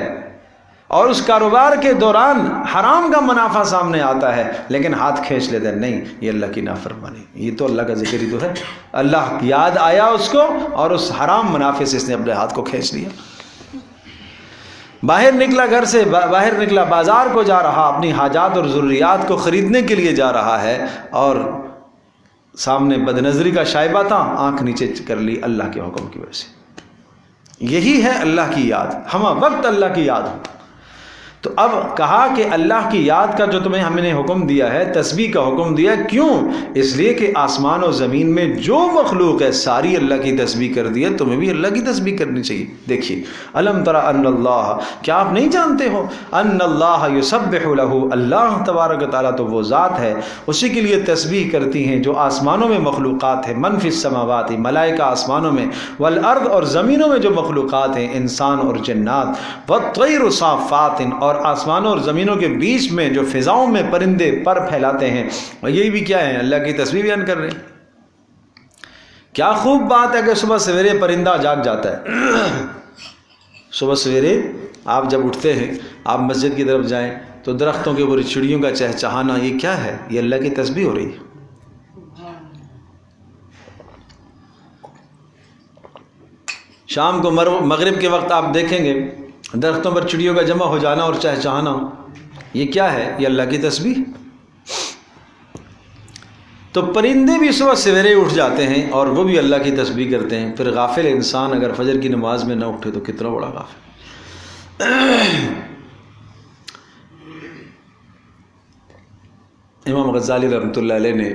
اور اس کاروبار کے دوران حرام کا منافع سامنے آتا ہے، لیکن ہاتھ کھینچ لیتے ہیں، نہیں، یہ اللہ کی نافرمانی، یہ تو اللہ کا ذکر ہی تو ہے. اللہ یاد آیا اس کو اور اس حرام منافع سے اس نے اپنے ہاتھ کو کھینچ لیا. باہر نکلا، گھر سے باہر نکلا، بازار کو جا رہا، اپنی حاجات اور ضروریات کو خریدنے کے لیے جا رہا ہے، اور سامنے بد نظری کا شائبہ تھا، آنکھ نیچے کر لی اللہ کے حکم کی وجہ سے. یہی ہے اللہ کی یاد، ہم وقت اللہ کی یاد ہو. تو اب کہا کہ اللہ کی یاد کا جو تمہیں ہم نے حکم دیا ہے، تسبیح کا حکم دیا، کیوں؟ اس لیے کہ آسمان و زمین میں جو مخلوق ہے ساری اللہ کی تسبیح کر دی ہے، تمہیں بھی اللہ کی تسبیح کرنی چاہیے. دیکھیے، الم تر ان اللہ، کیا آپ نہیں جانتے ہو؟ ان اللہ یسبح لہ، اللہ تبارک و تعالیٰ تو وہ ذات ہے، اسی کے لیے تسبیح کرتی ہیں جو آسمانوں میں مخلوقات ہیں، من فی السماوات، ملائکہ آسمانوں میں، والارض، اور زمینوں میں جو مخلوقات ہیں، انسان اور جنات، والطیر صافات، اور آسمانوں اور زمینوں کے بیچ میں جو فضاؤں میں پرندے پر پھیلاتے ہیں، اور یہ بھی کیا ہے؟ اللہ کی تسبیح بیان کر رہے ہیں. کیا خوب بات ہے کہ صبح سویرے پرندہ جاگ جاتا ہے. صبح سویرے آپ جب اٹھتے ہیں، آپ مسجد کی طرف جائیں تو درختوں کے اوپر چڑیوں کا چہچہانا، یہ کیا ہے؟ یہ اللہ کی تسبیح ہو رہی ہے. شام کو مغرب کے وقت آپ دیکھیں گے درختوں پر چڑیوں کا جمع ہو جانا اور چہچہانا، یہ کیا ہے؟ یہ اللہ کی تسبیح. تو پرندے بھی صبح سویرے اٹھ جاتے ہیں اور وہ بھی اللہ کی تسبیح کرتے ہیں. پھر غافل انسان اگر فجر کی نماز میں نہ اٹھے تو کتنا بڑا غافل. امام غزالی رحمۃ اللہ علیہ نے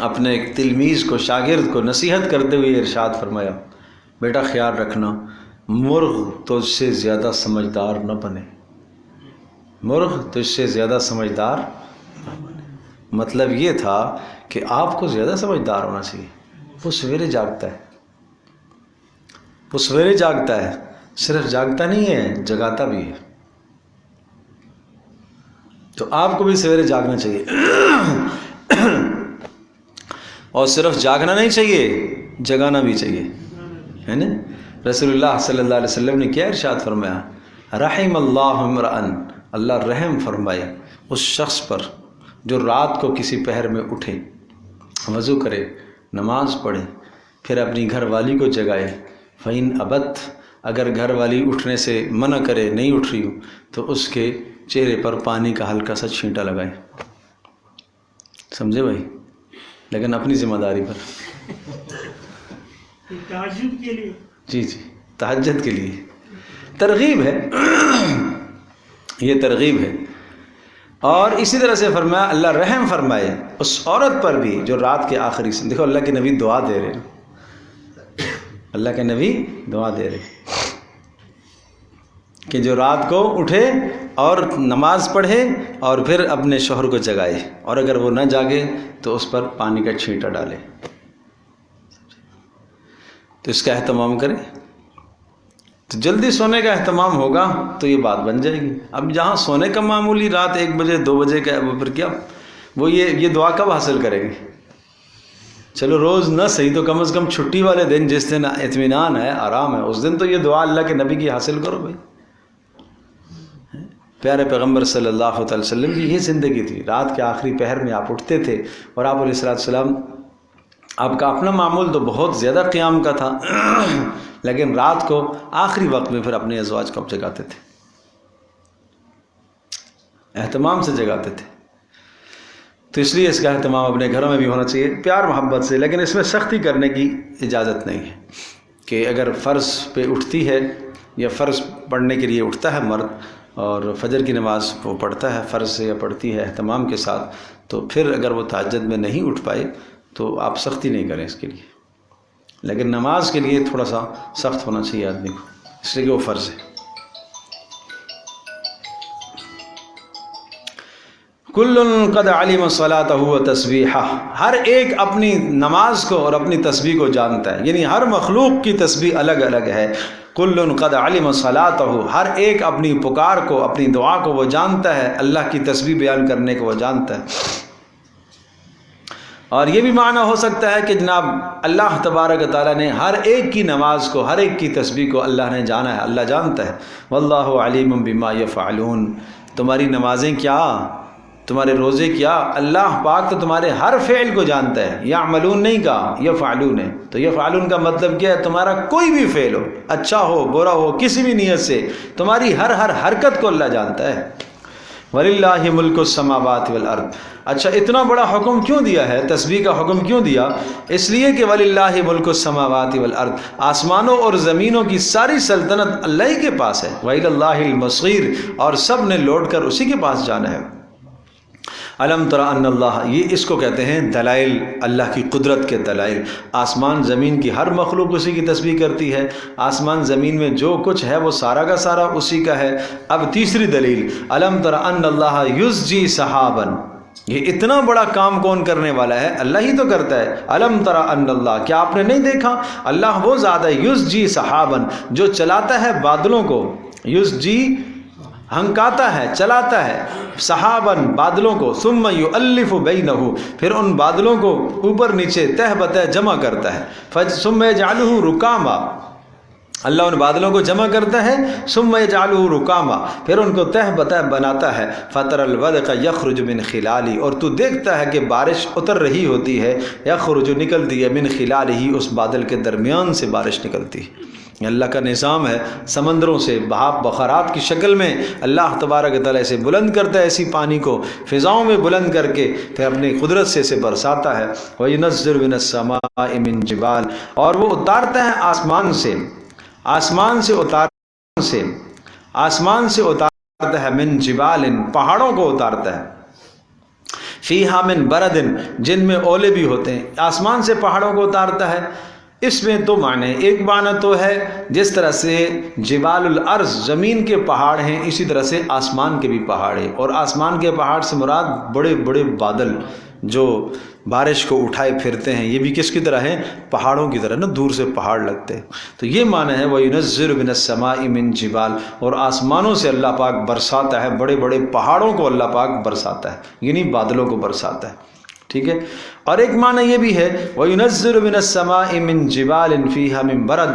اپنے ایک تلمیذ کو، شاگرد کو نصیحت کرتے ہوئے ارشاد فرمایا، بیٹا خیال رکھنا، مرغ تجھ سے زیادہ سمجھدار نہ بنے، مرغ تجھ سے زیادہ سمجھدار نہ بنے. مطلب یہ تھا کہ آپ کو زیادہ سمجھدار ہونا چاہیے. وہ سویرے جاگتا ہے، وہ سویرے جاگتا ہے، صرف جاگتا نہیں ہے، جگاتا بھی ہے. تو آپ کو بھی سویرے جاگنا چاہیے، اور صرف جاگنا نہیں چاہیے، جگانا بھی چاہیے، ہے نا. رسول اللہ صلی اللہ علیہ وسلم نے کیا ارشاد فرمایا؟ رحم اللہ امرأن، اللہ رحم فرمائے اس شخص پر جو رات کو کسی پہر میں اٹھے، وضو کرے، نماز پڑھے، پھر اپنی گھر والی کو جگائے. فَإِنْ أَبَتْ، اگر گھر والی اٹھنے سے منع کرے، نہیں اٹھ رہی ہو، تو اس کے چہرے پر پانی کا ہلکا سا چھینٹا لگائے. سمجھے بھائی؟ لیکن اپنی ذمہ داری پر. تہجد کے لیے، جی تہجد کے لیے ترغیب ہے، یہ ترغیب ہے. اور اسی طرح سے فرمایا اللہ رحم فرمائے اس عورت پر بھی جو رات کے آخری سے، دیکھو اللہ کے نبی دعا دے رہے ہیں، اللہ کے نبی دعا دے رہے ہیں کہ جو رات کو اٹھے اور نماز پڑھے اور پھر اپنے شوہر کو جگائے، اور اگر وہ نہ جاگے تو اس پر پانی کا چھینٹا ڈالے. تو اس کا اہتمام کریں، تو جلدی سونے کا اہتمام ہوگا تو یہ بات بن جائے گی. اب جہاں سونے کا معمولی رات 1 بجے 2 بجے کا، وہ پھر کیا وہ یہ دعا کب حاصل کریں گے؟ چلو روز نہ صحیح تو کم از کم چھٹی والے دن، جس دن اطمینان ہے، آرام ہے، اس دن تو یہ دعا اللہ کے نبی کی حاصل کرو بھائی. پیارے پیغمبر صلی اللہ علیہ وسلم کی یہ زندگی تھی. رات کے آخری پہر میں آپ اٹھتے تھے، اور آپ علیہ السلام، آپ کا اپنا معمول تو بہت زیادہ قیام کا تھا، لیکن رات کو آخری وقت میں پھر اپنے ازواج کو آپ جگاتے تھے، اہتمام سے جگاتے تھے. تو اس لیے اس کا اہتمام اپنے گھروں میں بھی ہونا چاہیے، پیار محبت سے، لیکن اس میں سختی کرنے کی اجازت نہیں ہے. کہ اگر فرض پہ اٹھتی ہے یا فرض پڑھنے کے لیے اٹھتا ہے مرد، اور فجر کی نماز وہ پڑھتا ہے فرض سے یا پڑھتی ہے اہتمام کے ساتھ، تو پھر اگر وہ تہجد میں نہیں اٹھ پائے تو آپ سختی نہیں کریں اس کے لیے، لیکن نماز کے لیے تھوڑا سا سخت ہونا چاہیے آدمی کو، اس لیے کہ وہ فرض ہے۔ کل قد علم صلاتہ و تسبیحہ، ہر ایک اپنی نماز کو اور اپنی تسبیح کو جانتا ہے، یعنی ہر مخلوق کی تسبیح الگ الگ ہے۔ کل قد علم صلاتہ، ہر ایک اپنی پکار کو، اپنی دعا کو وہ جانتا ہے، اللہ کی تسبیح بیان کرنے کو وہ جانتا ہے۔ اور یہ بھی معنی ہو سکتا ہے کہ جناب اللہ تبارک و تعالیٰ نے ہر ایک کی نماز کو، ہر ایک کی تسبیح کو اللہ نے جانا ہے، اللہ جانتا ہے۔ واللہ علیم بما یفعلون، تمہاری نمازیں کیا، تمہارے روزے کیا، اللہ پاک تو تمہارے ہر فعل کو جانتا ہے۔ یعملون نہیں کہا، یفعلون ہے، تو یفعلون کا مطلب کیا ہے؟ تمہارا کوئی بھی فعل ہو، اچھا ہو برا ہو، کسی بھی نیت سے، تمہاری ہر حرکت کو اللہ جانتا ہے۔ وَلِلَّهِ مُلْكُ السَّمَاوَاتِ وَالْأَرْضِ، اچھا اتنا بڑا حکم کیوں دیا ہے، تسبیح کا حکم کیوں دیا؟ اس لیے کہ وَلِلَّهِ مُلْكُ السَّمَاوَاتِ وَالْأَرْضِ، آسمانوں اور زمینوں کی ساری سلطنت اللہ ہی کے پاس ہے۔ وَإِلَى اللَّهِ الْمَصِيرُ، اور سب نے لوٹ کر اسی کے پاس جانا ہے۔ علم تر ان اللہ، یہ اس کو کہتے ہیں دلائل، اللہ کی قدرت کے دلائل۔ آسمان زمین کی ہر مخلوق اسی کی تسبیح کرتی ہے، آسمان زمین میں جو کچھ ہے وہ سارا کا سارا اسی کا ہے۔ اب تیسری دلیل، علم تر ان اللہ یزجی سحابا، یہ اتنا بڑا کام کون کرنے والا ہے؟ اللہ ہی تو کرتا ہے۔ علم تر ان اللہ، کیا آپ نے نہیں دیکھا؟ اللہ وہ ذات ہے یزجی سحابا، جو چلاتا ہے بادلوں کو، یزجی ہنکاتا ہے، چلاتا ہے، سحاباً بادلوں کو، ثم یؤلف بینہ، پھر ان بادلوں کو اوپر نیچے تہ بتہ جمع کرتا ہے، ثم یجعلہ رکاما، اللہ ان بادلوں کو جمع کرتا ہے، ثم یجعلہ رکاما، پھر ان کو تہ بتہ بناتا ہے، فتر الودق یخرج من خلالی، اور تو دیکھتا ہے کہ بارش اتر رہی ہوتی ہے، یخرج نکلتی ہے، من خلالہ، اس بادل کے درمیان سے بارش نکلتی ہے۔ اللہ کا نظام ہے، سمندروں سے بہاپ بخارات کی شکل میں اللہ تبارک تعالیٰ سے بلند کرتا ہے اسی پانی کو، فضاؤں میں بلند کر کے پھر اپنی قدرت سے اسے برساتا ہے۔ وَيُنَزِّلُ مِنَ السَّمَاءِ مِن جِبَالٍ، اور وہ اتارتا ہے آسمان سے، آسمان سے اتارتا ہے، من جبال، پہاڑوں کو اتارتا ہے، فیہا من بردن، جن میں اولے بھی ہوتے ہیں، آسمان سے پہاڑوں کو اتارتا ہے۔ اس میں دو معنی، ایک معنی تو ہے جس طرح سے جبال الارض زمین کے پہاڑ ہیں، اسی طرح سے آسمان کے بھی پہاڑ ہیں، اور آسمان کے پہاڑ سے مراد بڑے بڑے بادل جو بارش کو اٹھائے پھرتے ہیں، یہ بھی کس کی طرح ہیں؟ پہاڑوں کی طرح نا، دور سے پہاڑ لگتے ہیں۔ تو یہ معنی ہے وَيُنَزِّلُ مِنَ السَّمَاءِ مِن جِبَالٍ، اور آسمانوں سے اللہ پاک برساتا ہے، بڑے بڑے پہاڑوں کو اللہ پاک برساتا ہے، یعنی بادلوں کو برساتا ہے، ٹھیک ہے۔ اور ایک معنی یہ بھی ہے وَيُنَزِّلُ مِنَ السَّمَاءِ مِن جِبَالٍ فِيهَا مِن بَرَدٍ،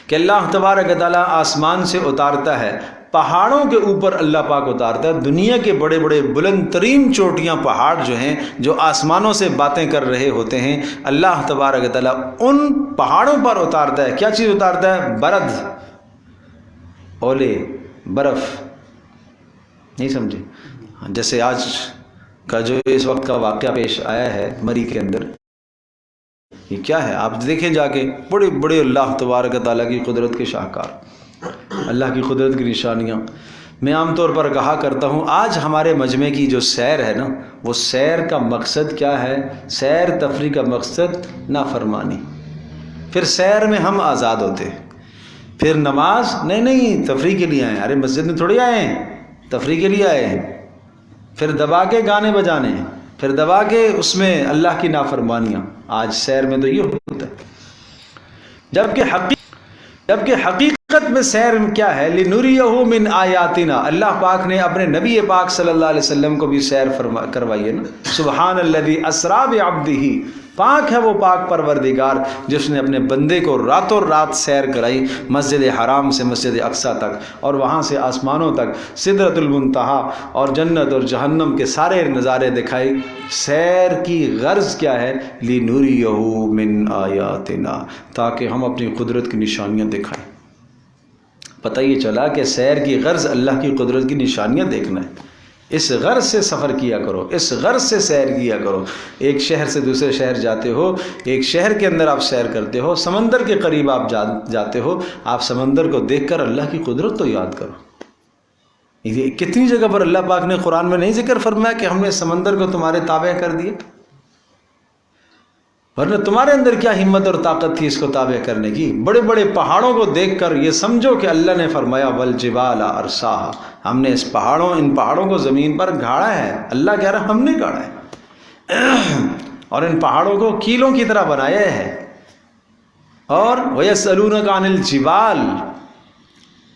کہ اللہ تبارک تعالیٰ آسمان سے اتارتا ہے، پہاڑوں کے اوپر اللہ پاک اتارتا ہے، دنیا کے بڑے بڑے بلند ترین چوٹیاں پہاڑ جو ہیں، جو آسمانوں سے باتیں کر رہے ہوتے ہیں، اللہ تبارک تعالیٰ ان پہاڑوں پر اتارتا ہے۔ کیا چیز اتارتا ہے؟ برد، اولے، برف، نہیں سمجھے؟ جیسے آج کا جو اس وقت کا واقعہ پیش آیا ہے مری کے اندر، یہ کیا ہے؟ آپ دیکھیں جا کے، بڑے بڑے اللہ تبارک تعالیٰ کی قدرت کے شاہکار، اللہ کی قدرت کی نشانیاں۔ میں عام طور پر کہا کرتا ہوں، آج ہمارے مجمع کی جو سیر ہے نا، وہ سیر کا مقصد کیا ہے؟ سیر تفریح کا مقصد نافرمانی، پھر سیر میں ہم آزاد ہوتے ہیں، پھر نماز نہیں تفریح کے لیے آئے ہیں، ارے مسجد میں تھوڑی آئے ہیں، تفریح کے لیے آئے ہیں، پھر دبا کے گانے بجانے ہیں، پھر دبا کے اس میں اللہ کی نافرمانیاں۔ آج سیر میں تو یہ ہوتا ہے، جبکہ حقیقت میں سیر کیا ہے؟ لِنُرِيَهُ مِنْ آیاتنا، اللہ پاک نے اپنے نبی پاک صلی اللہ علیہ وسلم کو بھی سیر کروائی ہے نا۔ سبحان الذی اسریٰ بعبدہ، پاک ہے وہ پاک پروردگار جس نے اپنے بندے کو راتوں رات سیر کرائی، مسجد حرام سے مسجد اقصیٰ تک، اور وہاں سے آسمانوں تک، سدرۃ المنتہا اور جنت اور جہنم کے سارے نظارے دکھائی۔ سیر کی غرض کیا ہے؟ لِنُرِيَهُ مِنْ آیاتنا، تاکہ ہم اپنی قدرت کی نشانیاں دکھائیں۔ پتہ یہ چلا کہ سیر کی غرض اللہ کی قدرت کی نشانیاں دیکھنا ہے۔ اس غرض سے سفر کیا کرو، اس غرض سے سیر کیا کرو۔ ایک شہر سے دوسرے شہر جاتے ہو، ایک شہر کے اندر آپ سیر کرتے ہو، سمندر کے قریب آپ جاتے ہو، آپ سمندر کو دیکھ کر اللہ کی قدرت تو یاد کرو، یہ کتنی جگہ پر اللہ پاک نے قرآن میں نہیں ذکر فرمایا کہ ہم نے سمندر کو تمہارے تابع کر دیا؟ ورنہ تمہارے اندر کیا ہمت اور طاقت تھی اس کو تابع کرنے کی؟ بڑے بڑے پہاڑوں کو دیکھ کر یہ سمجھو کہ اللہ نے فرمایا والجبال ارساہا، ہم نے ان پہاڑوں کو زمین پر گاڑا ہے۔ اللہ کہہ رہا ہم نے گاڑا ہے اور ان پہاڑوں کو کیلوں کی طرح بنایا ہے۔ اور وَيَسْأَلُونَكَ عَنِ الْجِبَالِ،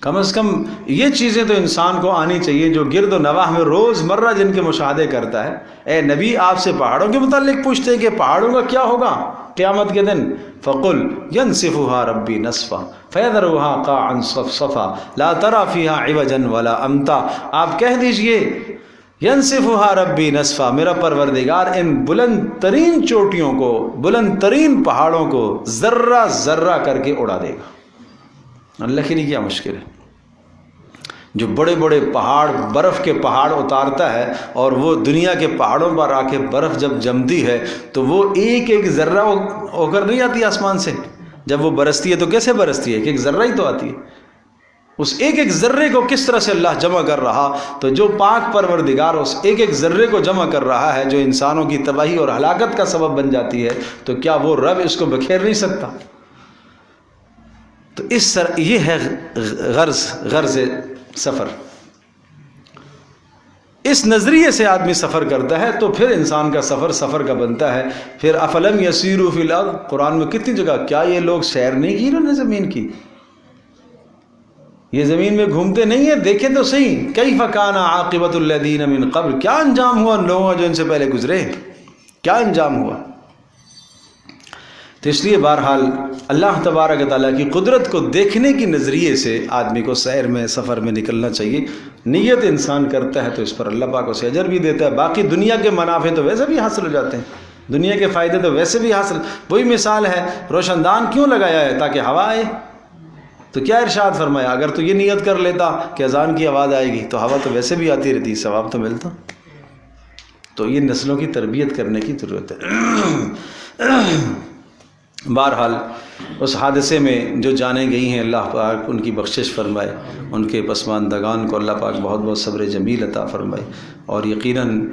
کم از کم یہ چیزیں تو انسان کو آنی چاہیے جو گرد و نواح میں روز مرہ جن کے مشاہدے کرتا ہے۔ اے نبی آپ سے پہاڑوں کے متعلق پوچھتے ہیں کہ پہاڑوں کا کیا ہوگا قیامت کے دن؟ فَقُلْ يَنْسِفُهَا رَبِّي نَسْفًا فَيَذَرُهَا قَاعًا صَفْصَفًا لَا تَرَى فِيهَا عِوَجًا وَلَا أَمْتًا، آپ کہہ دیجئے يَنْسِفُهَا رَبِّي نَسْفًا، میرا پروردگار ان بلند ترین چوٹیوں کو، بلند ترین پہاڑوں کو ذرہ ذرہ کر کے اڑا دے گا۔ اللہ کے لیے کیا مشکل ہے؟ جو بڑے بڑے پہاڑ، برف کے پہاڑ اتارتا ہے، اور وہ دنیا کے پہاڑوں پر آ کے برف جب جمتی ہے تو وہ ایک ایک ذرہ ہو کر نہیں آتی آسمان سے۔ جب وہ برستی ہے تو کیسے برستی ہے؟ ایک ایک ذرہ ہی تو آتی ہے۔ اس ایک ایک ذرے کو کس طرح سے اللہ جمع کر رہا، تو جو پاک پروردگار اس ایک ایک ذرے کو جمع کر رہا ہے جو انسانوں کی تباہی اور ہلاکت کا سبب بن جاتی ہے، تو کیا وہ رب اس کو بکھیر نہیں سکتا؟ تو یہ ہے غرض سفر۔ اس نظریے سے آدمی سفر کرتا ہے تو پھر انسان کا سفر کا بنتا ہے۔ پھر افلم یسیروا فی الارض، قرآن میں کتنی جگہ، کیا یہ لوگ سیر نہیں کی انہوں نے زمین کی؟ یہ زمین میں گھومتے نہیں ہیں؟ دیکھیں تو صحیح، کیف کان عاقبۃ الذین من قبل، کیا انجام ہوا ان لوگوں کا جو ان سے پہلے گزرے، کیا انجام ہوا؟ تو اس لیے بہرحال اللہ تبارک و تعالیٰ کی قدرت کو دیکھنے کی نظریے سے آدمی کو سیر میں، سفر میں نکلنا چاہیے۔ نیت انسان کرتا ہے تو اس پر اللہ پاک اسے اجر بھی دیتا ہے، باقی دنیا کے منافع تو ویسے بھی حاصل ہو جاتے ہیں، دنیا کے فائدے تو ویسے بھی حاصل۔ وہی مثال ہے، روشن دان کیوں لگایا ہے؟ تاکہ ہوا آئے۔ تو کیا ارشاد فرمایا؟ اگر تو یہ نیت کر لیتا کہ اذان کی آواز آئے گی تو ہوا تو ویسے بھی آتی رہتی، ثواب تو ملتا۔ تو یہ نسلوں کی تربیت کرنے کی ضرورت ہے۔ بہرحال اس حادثے میں جو جانیں گئی ہیں اللہ پاک ان کی بخشش فرمائے، ان کے پسماندگان کو اللہ پاک بہت بہت صبر جمیل عطا فرمائے۔ اور یقیناً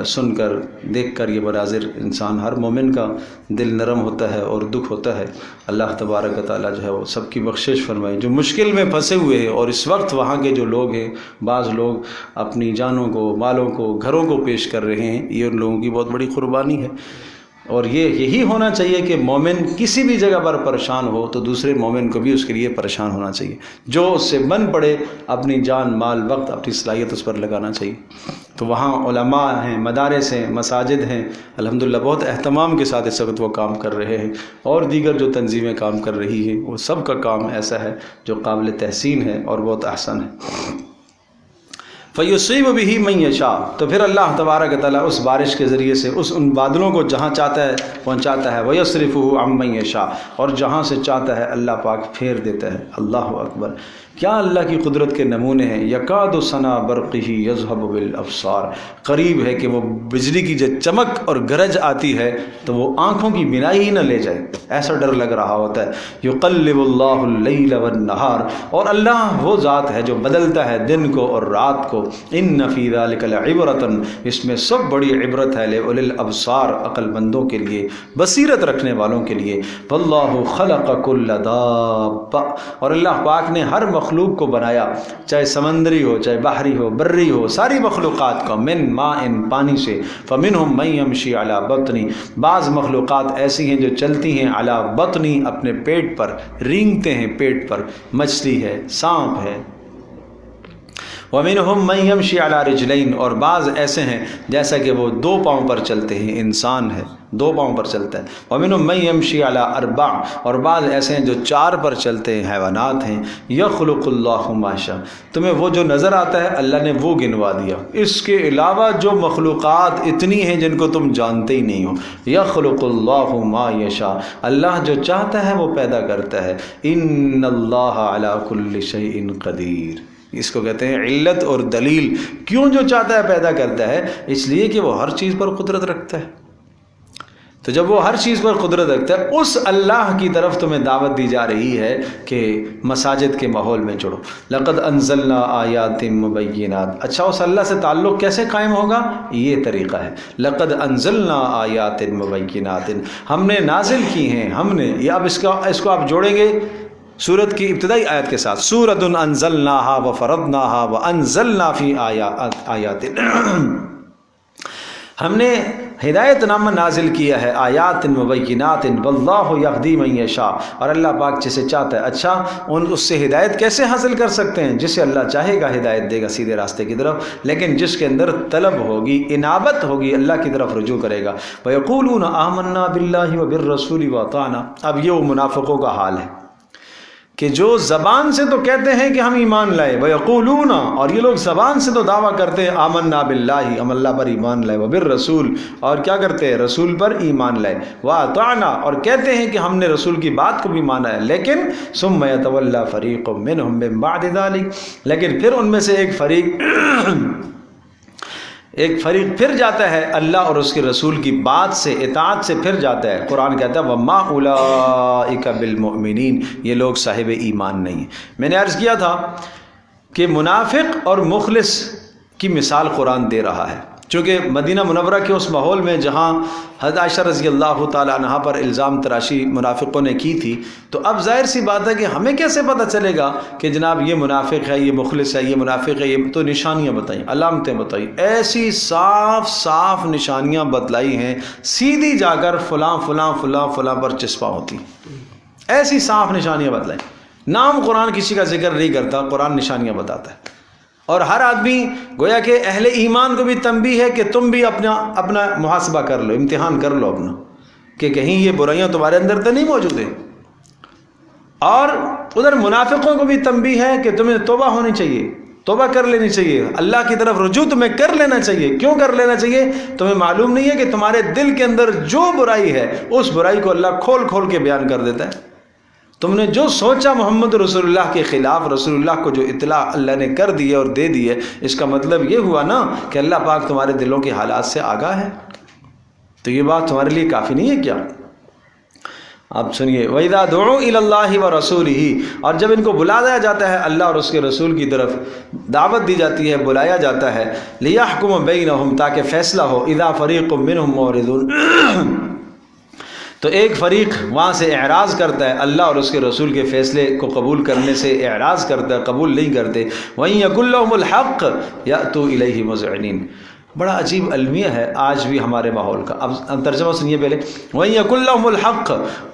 سن کر دیکھ کر یہ مناظر انسان، ہر مومن کا دل نرم ہوتا ہے اور دکھ ہوتا ہے۔ اللہ تبارک و تعالیٰ جو ہے وہ سب کی بخشش فرمائے۔ جو مشکل میں پھنسے ہوئے ہیں اور اس وقت وہاں کے جو لوگ ہیں، بعض لوگ اپنی جانوں کو، مالوں کو، گھروں کو پیش کر رہے ہیں، یہ ان لوگوں کی بہت بڑی قربانی ہے۔ اور یہی ہونا چاہیے کہ مومن کسی بھی جگہ پر پریشان ہو تو دوسرے مومن کو بھی اس کے لیے پریشان ہونا چاہیے، جو اس سے بن پڑے اپنی جان، مال، وقت، اپنی صلاحیت اس پر لگانا چاہیے۔ تو وہاں علماء ہیں، مدارس ہیں، مساجد ہیں، الحمدللہ بہت اہتمام کے ساتھ اس وقت وہ کام کر رہے ہیں، اور دیگر جو تنظیمیں کام کر رہی ہیں، وہ سب کا کام ایسا ہے جو قابل تحسین ہے اور بہت احسن ہے۔ فَيُصِيبُ بِهِ مَن يَشَاءُ، تو پھر اللہ تبارک تعالیٰ اس بارش کے ذریعے سے ان بادلوں کو جہاں چاہتا ہے پہنچاتا ہے، وَيَصْرِفُهُ عَن مَن يَشَاءُ، اور جہاں سے چاہتا ہے اللہ پاک پھیر دیتا ہے۔ اللہ اکبر، کیا اللہ کی قدرت کے نمونے ہیں۔ یکاد ثنا برقہ یذہب بالابصار، قریب ہے کہ وہ بجلی کی جو چمک اور گرج آتی ہے تو وہ آنکھوں کی بینائی ہی نہ لے جائے، ایسا ڈر لگ رہا ہوتا ہے۔ یقلب اللہ اللیل والنہار، اور اللہ وہ ذات ہے جو بدلتا ہے دن کو اور رات کو۔ ان فی ذلک لعبرۃ، اس میں سب بڑی عبرت ہے، لأولی الابصار، عقل مندوں کے لیے، بصیرت رکھنے والوں کے لیے۔ واللہ خلق کل دابہ، اور اللہ پاک نے ہر مخلوق کو بنایا، چاہے سمندری ہو، چاہے بحری ہو، بری ہو، ساری مخلوقات کو، من ماء، پانی سے، فمنہم من یمشی علی بطنی، بعض مخلوقات ایسی ہیں جو چلتی ہیں علی بطنی، اپنے پیٹ پر، رینگتے ہیں پیٹ پر، مچھلی ہے، سانپ ہے۔ وَمِنْهُمْ مَنْ يَمْشِي عَلَى رِجْلَيْنِ، اور بعض ایسے ہیں جیسا کہ وہ 2 پاؤں پر چلتے ہیں، انسان ہے 2 پاؤں پر چلتا ہے۔ وَمِنْهُمْ مَنْ يَمْشِي عَلَى 4، اور بعض ایسے ہیں جو 4 پر چلتے ہیں، حیوانات ہیں۔ يَخْلُقُ اللَّهُ مَا يَشَاءُ، تمہیں وہ جو نظر آتا ہے اللہ نے وہ گنوا دیا، اس کے علاوہ جو مخلوقات اتنی ہیں جن کو تم جانتے ہی نہیں ہو۔ يَخْلُقُ اللَّهُ مَا يَشَاءُ، اللہ جو چاہتا ہے وہ پیدا کرتا ہے۔ إِنَّ اللَّهَ عَلَى كُلِّ شَيْءٍ قَدِيرٌ، اس کو کہتے ہیں علت اور دلیل، کیوں جو چاہتا ہے پیدا کرتا ہے، اس لیے کہ وہ ہر چیز پر قدرت رکھتا ہے۔ تو جب وہ ہر چیز پر قدرت رکھتا ہے، اس اللہ کی طرف تمہیں دعوت دی جا رہی ہے کہ مساجد کے ماحول میں جڑو. لقد انزلنا آیات مبینات. اچھا، اس اللہ سے تعلق کیسے قائم ہوگا؟ یہ طریقہ ہے. لقد انزلنا آیات مبینات، ہم نے نازل کی ہیں، ہم نے. یہ اب اس کو آپ جوڑیں گے سورت کی ابتدائی آیت کے ساتھ. سورۃ انزلناہا وفرضناہا وانزلنا فی آیات. ہم نے ہدایت نامہ نازل کیا ہے، آیات مبینات، واللہ یہدی من یشاء، اور اللہ پاک جسے چاہتا ہے. اچھا، اس سے ہدایت کیسے حاصل کر سکتے ہیں؟ جسے اللہ چاہے گا ہدایت دے گا سیدھے راستے کی طرف، لیکن جس کے اندر طلب ہوگی، انابت ہوگی، اللہ کی طرف رجوع کرے گا. وَيَقُولُونَ آمَنَّا بِاللَّهِ وَبِالرَّسُولِ وَأَطَعْنَا. اب یہ وہ منافقوں کا حال ہے کہ جو زبان سے تو کہتے ہیں کہ ہم ایمان لائے، وَيَقُولُونَ، اور یہ لوگ زبان سے تو دعویٰ کرتے ہیں آمنا باللہ، ہم اللہ پر ایمان لائے، وبالرسول، اور کیا کرتے ہیں؟ رسول پر ایمان لائے، وَأَطَعْنَا، اور کہتے ہیں کہ ہم نے رسول کی بات کو بھی مانا ہے، لیکن ثُمَّ يَتَوَلَّى فَرِيقٌ مِّنْهُم مِّن بَعْدِ ذَلِكَ، لیکن پھر ان میں سے ایک فریق پھر جاتا ہے اللہ اور اس کے رسول کی بات سے، اطاعت سے پھر جاتا ہے. قرآن کہتا ہے وَمَا أُولَٰئِكَ بِالْمُؤْمِنِينَ، یہ لوگ صاحب ایمان نہیں ہیں. میں نے عرض کیا تھا کہ منافق اور مخلص کی مثال قرآن دے رہا ہے، چونکہ مدینہ منورہ کے اس ماحول میں جہاں حضرت عائشہ رضی اللہ تعالیٰ عنہا پر الزام تراشی منافقوں نے کی تھی، تو اب ظاہر سی بات ہے کہ ہمیں کیسے پتہ چلے گا کہ جناب یہ منافق ہے، یہ مخلص ہے، یہ منافق ہے؟ یہ تو نشانیاں بتائیں، علامتیں بتائیں، ایسی صاف نشانیاں بتلائی ہیں، سیدھی جا کر فلاں فلاں فلاں فلاں پر چسپاں ہوتی، ایسی صاف نشانیاں بتلائیں. نام قرآن کسی کا ذکر نہیں کرتا، قرآن نشانیاں بتاتا ہے. اور ہر آدمی گویا کہ اہل ایمان کو بھی تنبیہ ہے کہ تم بھی اپنا محاسبہ کر لو، امتحان کر لو اپنا، کہ کہیں یہ برائیاں تمہارے اندر تو نہیں موجود ہیں. اور ادھر منافقوں کو بھی تنبیہ ہے کہ تمہیں توبہ ہونی چاہیے، توبہ کر لینی چاہیے، اللہ کی طرف رجوع تمہیں کر لینا چاہیے. کیوں کر لینا چاہیے؟ تمہیں معلوم نہیں ہے کہ تمہارے دل کے اندر جو برائی ہے اس برائی کو اللہ کھول کھول کے بیان کر دیتا ہے. تم نے جو سوچا محمد رسول اللہ کے خلاف، رسول اللہ کو جو اطلاع اللہ نے کر دی ہے اور دے دی ہے، اس کا مطلب یہ ہوا نا کہ اللہ پاک تمہارے دلوں کے حالات سے آگاہ ہے. تو یہ بات تمہارے لیے کافی نہیں ہے کیا؟ آپ سنیے، وَإِذَا دُعُوا إِلَى اللَّهِ وَرَسُولِهِ، اور جب ان کو بلایا جاتا ہے اللہ اور اس کے رسول کی طرف، دعوت دی جاتی ہے، بلایا جاتا ہے، لِيَحْكُمَ بَيْنَهُمْ، تاکہ فیصلہ ہو، إِذَا فَرِيقٌ مِّنْهُمْ مُعْرِضُونَ، تو ایک فریق وہاں سے اعراض کرتا ہے، اللہ اور اس کے رسول کے فیصلے کو قبول کرنے سے اعراض کرتا ہے، قبول نہیں کرتے. وَإِن يَكُن لَّهُمُ الْحَقُّ يَأْتُوا إِلَيْهِ مُذْعِنِينَ. بڑا عجیب المیہ ہے آج بھی ہمارے ماحول کا. اب ترجمہ سنیے پہلے. وَإِن يَكُن لَّهُمُ الْحَقُّ،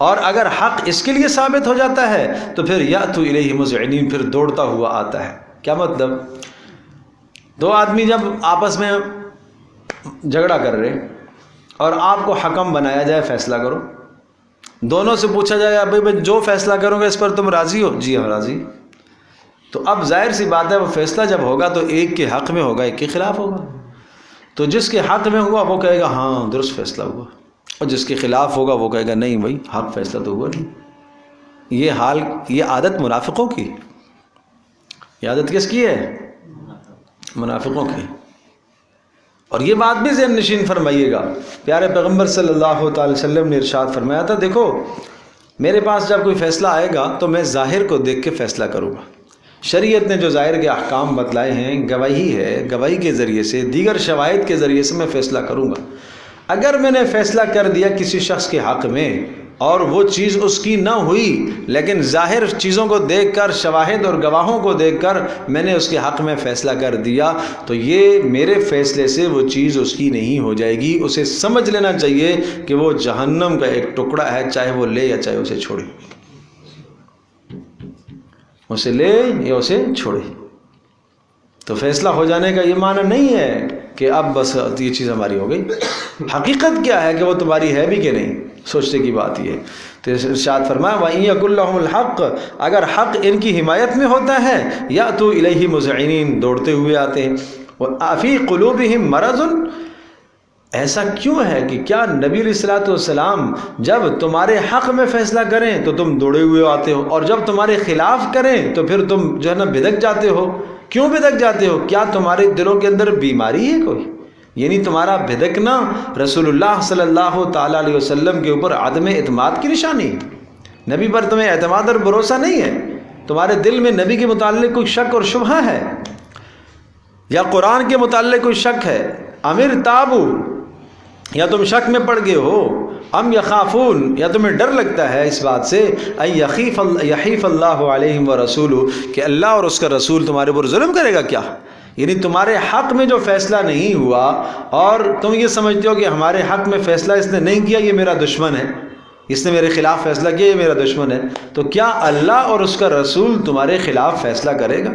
اور اگر حق اس کے لیے ثابت ہو جاتا ہے تو پھر يَأْتُوا إِلَيْهِ مُذْعِنِينَ، پھر دوڑتا ہوا آتا ہے. کیا مطلب؟ دو آدمی جب آپس میں جھگڑا کر رہے اور آپ کو حکم بنایا جائے، فیصلہ کرو، دونوں سے پوچھا جائے بھائی جو فیصلہ کرو گے اس پر تم راضی ہو؟ جی ہم راضی. تو اب ظاہر سی بات ہے وہ فیصلہ جب ہوگا تو ایک کے حق میں ہوگا، ایک کے خلاف ہوگا. تو جس کے حق میں ہوگا وہ کہے گا ہاں درست فیصلہ ہوا، اور جس کے خلاف ہوگا وہ کہے گا نہیں بھائی حق فیصلہ تو ہوا نہیں. یہ عادت منافقوں کی، یہ عادت کس کی ہے؟ منافقوں کی. اور یہ بات بھی ذہن نشین فرمائیے گا، پیارے پیغمبر صلی اللہ تعالی وسلم نے ارشاد فرمایا تھا، دیکھو میرے پاس جب کوئی فیصلہ آئے گا تو میں ظاہر کو دیکھ کے فیصلہ کروں گا. شریعت نے جو ظاہر کے احکام بتلائے ہیں، گواہی ہے، گواہی کے ذریعے سے، دیگر شواہد کے ذریعے سے میں فیصلہ کروں گا. اگر میں نے فیصلہ کر دیا کسی شخص کے حق میں اور وہ چیز اس کی نہ ہوئی، لیکن ظاہر چیزوں کو دیکھ کر، شواہد اور گواہوں کو دیکھ کر میں نے اس کے حق میں فیصلہ کر دیا، تو یہ میرے فیصلے سے وہ چیز اس کی نہیں ہو جائے گی. اسے سمجھ لینا چاہیے کہ وہ جہنم کا ایک ٹکڑا ہے، چاہے وہ لے یا چاہے اسے چھوڑے، اسے لے یا اسے چھوڑے. تو فیصلہ ہو جانے کا یہ معنی نہیں ہے کہ اب بس یہ چیز ہماری ہو گئی. حقیقت کیا ہے کہ وہ تمہاری ہے بھی کہ نہیں، سوچنے کی بات یہ ہے. تو ارشاد فرمایا وَإِن يَكُن لَّهُمُ الْحَقُّ، اگر حق ان کی حمایت میں ہوتا ہے، يَأْتُوا إِلَيْهِ مُذْعِنِينَ، دوڑتے ہوئے آتے ہیں. وَفِي قُلُوبِهِم مَرَضٌ، ایسا کیوں ہے کہ کیا نبی علیہ الصلوۃ والسلام جب تمہارے حق میں فیصلہ کریں تو تم دوڑے ہوئے آتے ہو، اور جب تمہارے خلاف کریں تو پھر تم جو ہے نا بدک جاتے ہو؟ کیوں بدک جاتے ہو؟ کیا تمہارے دلوں کے اندر بیماری ہے کوئی، یعنی تمہارا بھدکنا رسول اللہ صلی اللہ تعالیٰ علیہ وسلم کے اوپر عدم اعتماد کی نشانی ہے. نبی پر تمہیں اعتماد اور بھروسہ نہیں ہے, تمہارے دل میں نبی کے متعلق کوئی شک اور شبہ ہے, یا قرآن کے متعلق کوئی شک ہے. امر تابو, یا تم شک میں پڑ گئے ہو. ام یخافون, یا تمہیں ڈر لگتا ہے اس بات سے یحیف اللہ علیہم ورسولہ, کہ اللہ اور اس کا رسول تمہارے اوپر ظلم کرے گا کیا. یعنی تمہارے حق میں جو فیصلہ نہیں ہوا اور تم یہ سمجھتے ہو کہ ہمارے حق میں فیصلہ اس نے نہیں کیا, یہ میرا دشمن ہے, اس نے میرے خلاف فیصلہ کیا, یہ میرا دشمن ہے. تو کیا اللہ اور اس کا رسول تمہارے خلاف فیصلہ کرے گا؟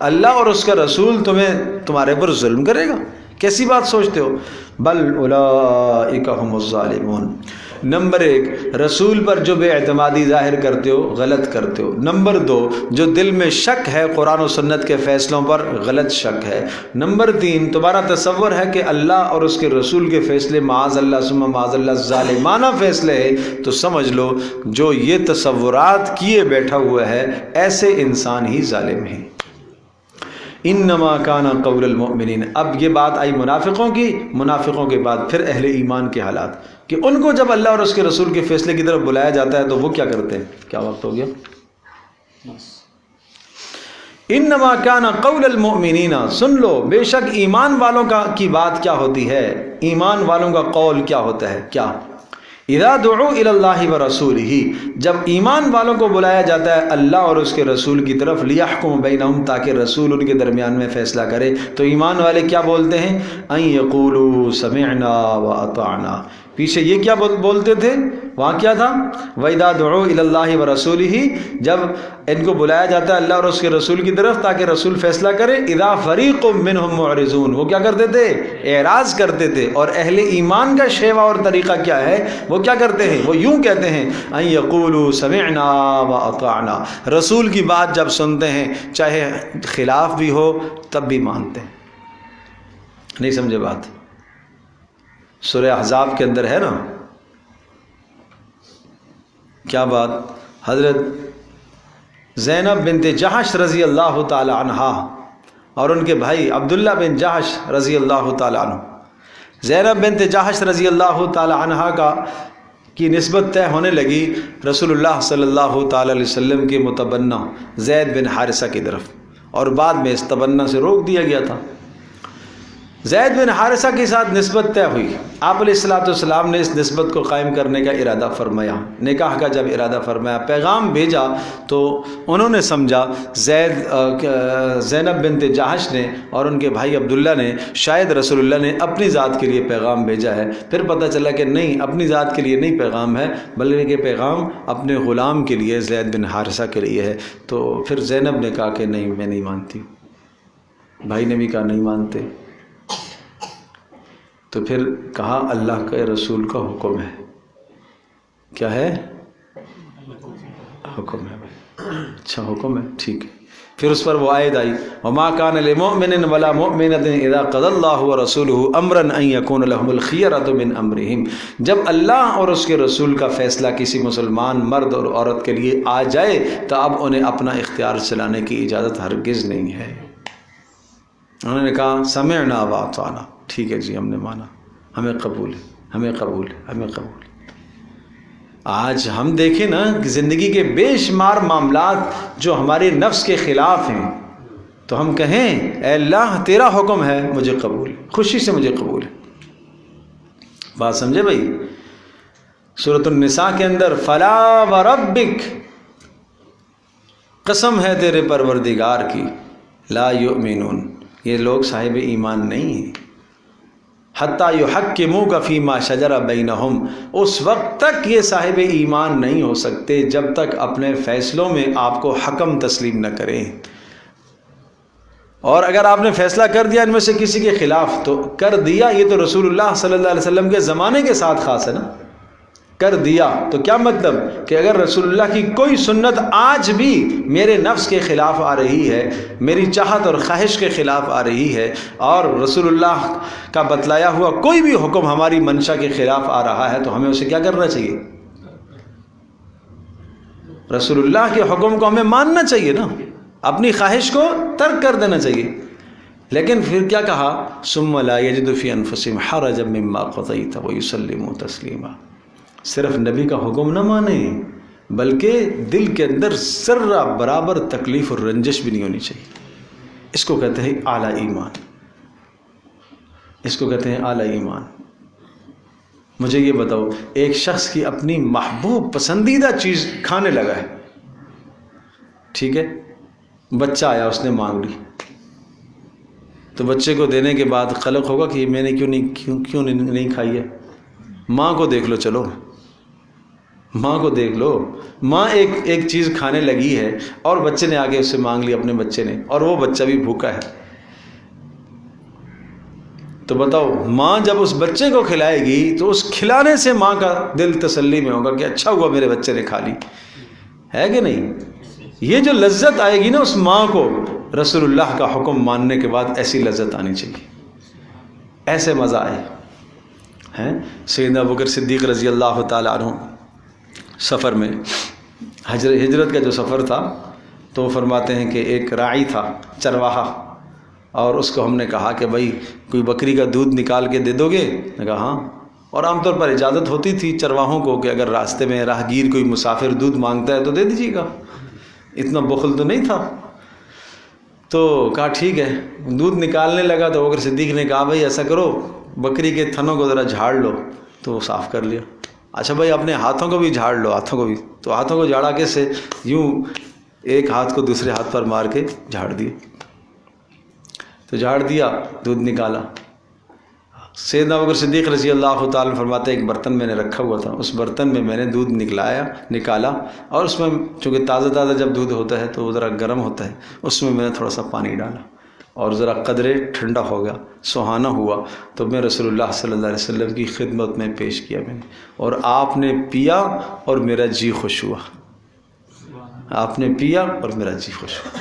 اللہ اور اس کا رسول تمہارے پر ظلم کرے گا؟ کیسی بات سوچتے ہو؟ بل اولئک هم الظالمون. نمبر 1, رسول پر جو بے اعتمادی ظاہر کرتے ہو غلط کرتے ہو. نمبر 2, جو دل میں شک ہے قرآن و سنت کے فیصلوں پر غلط شک ہے. نمبر 3, تمہارا تصور ہے کہ اللہ اور اس کے رسول کے فیصلے معاذ اللہ ثم معاذ اللہ ظالمانہ فیصلے ہیں. تو سمجھ لو جو یہ تصورات کیے بیٹھا ہوا ہے ایسے انسان ہی ظالم ہیں. انما کان قول المؤمنین. اب یہ بات آئی منافقوں کی, منافقوں کے بعد پھر اہل ایمان کے حالات, کہ ان کو جب اللہ اور اس کے رسول کے فیصلے کی طرف بلایا جاتا ہے تو وہ کیا کرتے ہیں. کیا وقت ہو گیا؟ انما کان قول المؤمنین. سن لو بے شک ایمان والوں کی بات کیا ہوتی ہے, ایمان والوں کا قول کیا ہوتا ہے. کیا؟ اذا دعوا الی اللہ ورسولہ, جب ایمان والوں کو بلایا جاتا ہے اللہ اور اس کے رسول کی طرف, لیحکم بینہم, تاکہ رسول ان کے درمیان میں فیصلہ کرے. تو ایمان والے کیا بولتے ہیں؟ ان یقولوا سمعنا واطعنا. پیچھے یہ کیا بولتے تھے؟ وہاں کیا تھا؟ وَإِذَا دُعُوا إِلَى اللَّهِ وَرَسُولِهِ, جب ان کو بلایا جاتا ہے اللہ اور اس کے رسول کی طرف تاکہ رسول فیصلہ کرے. اِذَا فَرِيقٌ مِّنْهُمْ مُعْرِضُونَ, وہ کیا کرتے تھے؟ اعراض کرتے تھے. اور اہل ایمان کا شیوا اور طریقہ کیا ہے؟ وہ کیا کرتے ہیں؟ وہ یوں کہتے ہیں ان یقولوا سمعنا واطعنا. رسول کی بات جب سنتے ہیں چاہے خلاف بھی ہو تب بھی مانتے ہیں. نہیں سمجھے بات؟ سورہ احزاب کے اندر ہے نا کیا بات؟ حضرت زینب بنت جحش رضی اللہ تعالی عنہا اور ان کے بھائی عبداللہ بن جحش رضی اللہ تعالی عنہ. زینب بنت جحش رضی اللہ تعالی عنہا کی نسبت طے ہونے لگی رسول اللہ صلی اللہ تعالی علیہ وسلم کے متبنہ زید بن حارثہ کی طرف, اور بعد میں اس تبنہ سے روک دیا گیا تھا. زید بن حارثہ کے ساتھ نسبت طے ہوئی. آپ علیہ الصلوۃ والسلام نے اس نسبت کو قائم کرنے کا ارادہ فرمایا. نکاح کا جب ارادہ فرمایا, پیغام بھیجا, تو انہوں نے سمجھا زینب بنت جحش نے اور ان کے بھائی عبداللہ نے شاید رسول اللہ نے اپنی ذات کے لیے پیغام بھیجا ہے. پھر پتہ چلا کہ نہیں, اپنی ذات کے لیے نہیں پیغام ہے, بلکہ کہ پیغام اپنے غلام کے لیے زید بن حارثہ کے لیے ہے. تو پھر زینب نے کہا کہ نہیں, میں نہیں مانتی. بھائی نے بھی کہا نہیں مانتے. تو پھر کہا اللہ کے رسول کا حکم ہے. کیا ہے؟ حکم ہے. اچھا حکم ہے, ٹھیک ہے. پھر اس پر وہ آیت آئی وما کان لمؤمن ولا مؤمنۃ اذا قضى الله ورسوله امرا ان يكون لهم الخيرة من امرهم. جب اللہ اور اس کے رسول کا فیصلہ کسی مسلمان مرد اور عورت کے لیے آ جائے تو اب انہیں اپنا اختیار چلانے کی اجازت ہرگز نہیں ہے. انہوں نے کہا سمعنا واطعنا, ٹھیک ہے جی ہم نے مانا, ہمیں قبول ہے, ہمیں قبول ہے, ہمیں قبول ہے. آج ہم دیکھیں نا کہ زندگی کے بے شمار معاملات جو ہمارے نفس کے خلاف ہیں, تو ہم کہیں اے اللہ تیرا حکم ہے, مجھے قبول ہے, خوشی سے مجھے قبول ہے. بات سمجھے بھائی؟ سورۃ النساء کے اندر فلا وربک, قسم ہے تیرے پروردگار کی, لا یؤمنون, یہ لوگ صاحب ایمان نہیں ہیں, حتیٰ یحکموک فیما شجر بینہم, اس وقت تک یہ صاحب ایمان نہیں ہو سکتے جب تک اپنے فیصلوں میں آپ کو حکم تسلیم نہ کریں. اور اگر آپ نے فیصلہ کر دیا ان میں سے کسی کے خلاف, تو کر دیا, یہ تو رسول اللہ صلی اللہ علیہ وسلم کے زمانے کے ساتھ خاص ہے نا, کر دیا. تو کیا مطلب کہ اگر رسول اللہ کی کوئی سنت آج بھی میرے نفس کے خلاف آ رہی ہے, میری چاہت اور خواہش کے خلاف آ رہی ہے, اور رسول اللہ کا بتلایا ہوا کوئی بھی حکم ہماری منشا کے خلاف آ رہا ہے, تو ہمیں اسے کیا کرنا چاہیے؟ رسول اللہ کے حکم کو ہمیں ماننا چاہیے نا, اپنی خواہش کو ترک کر دینا چاہیے. لیکن پھر کیا کہا ثم لا یجد فی انفسہم حرجا مما قضیت ویسلموا تسلیما. صرف نبی کا حکم نہ مانیں بلکہ دل کے اندر ذرہ برابر تکلیف اور رنجش بھی نہیں ہونی چاہیے. اس کو کہتے ہیں اعلیٰ ایمان. اس کو کہتے ہیں اعلیٰ ایمان. مجھے یہ بتاؤ، ایک شخص کی اپنی محبوب پسندیدہ چیز کھانے لگا ہے، ٹھیک ہے، بچہ آیا اس نے مانگ لی، تو بچے کو دینے کے بعد قلق ہوگا کہ میں نے کیوں نہیں کھائی ہے. ماں کو دیکھ لو، چلو ماں کو دیکھ لو، ماں ایک چیز کھانے لگی ہے اور بچے نے آگے اس سے مانگ لی، اپنے بچے نے، اور وہ بچہ بھی بھوکا ہے. تو بتاؤ ماں جب اس بچے کو کھلائے گی تو اس کھلانے سے ماں کا دل تسلی میں ہوگا کہ اچھا ہوا میرے بچے نے کھا لی، ہے کہ نہیں؟ یہ جو لذت آئے گی نا اس ماں کو، رسول اللہ کا حکم ماننے کے بعد ایسی لذت آنی چاہیے، ایسے مزہ آئے ہیں. سیدنا ابوبکر صدیق رضی اللہ تعالی عنہ سفر میں، ہجرت کا جو سفر تھا، تو وہ فرماتے ہیں کہ ایک راعی تھا، چرواہا، اور اس کو ہم نے کہا کہ بھائی کوئی بکری کا دودھ نکال کے دے دو گے؟ نے کہا ہاں. اور عام طور پر اجازت ہوتی تھی چرواہوں کو کہ اگر راستے میں راہگیر کوئی مسافر دودھ مانگتا ہے تو دے دیجیے گا، اتنا بخل تو نہیں تھا. تو کہا ٹھیک ہے. دودھ نکالنے لگا تو ابوبکر صدیق نے کہا بھائی ایسا کرو، بکری کے تھنوں کو ذرا جھاڑ لو. تو وہ صاف کر لیا. اچھا بھائی اپنے ہاتھوں کو بھی جھاڑ لو، ہاتھوں کو بھی. تو ہاتھوں کو جھاڑا کیسے؟ یوں ایک ہاتھ کو دوسرے ہاتھ پر مار کے جھاڑ دیا. تو جھاڑ دیا، دودھ نکالا. سیدنا ابوبکر صدیق رضی اللہ تعالیٰ فرماتے ہیں ایک برتن میں نے رکھا ہوا تھا، اس برتن میں میں نے دودھ نکالا، اور اس میں چونکہ تازہ جب دودھ ہوتا ہے تو وہ ذرا گرم ہوتا ہے، اس میں میں نے تھوڑا سا پانی ڈالا اور ذرا قدرے ٹھنڈا ہو گیا، سہانا ہوا. تو میں رسول اللہ صلی اللہ علیہ وسلم کی خدمت میں پیش کیا میں نے، اور آپ نے پیا اور میرا جی خوش ہوا. آپ نے پیا اور میرا جی خوش ہوا.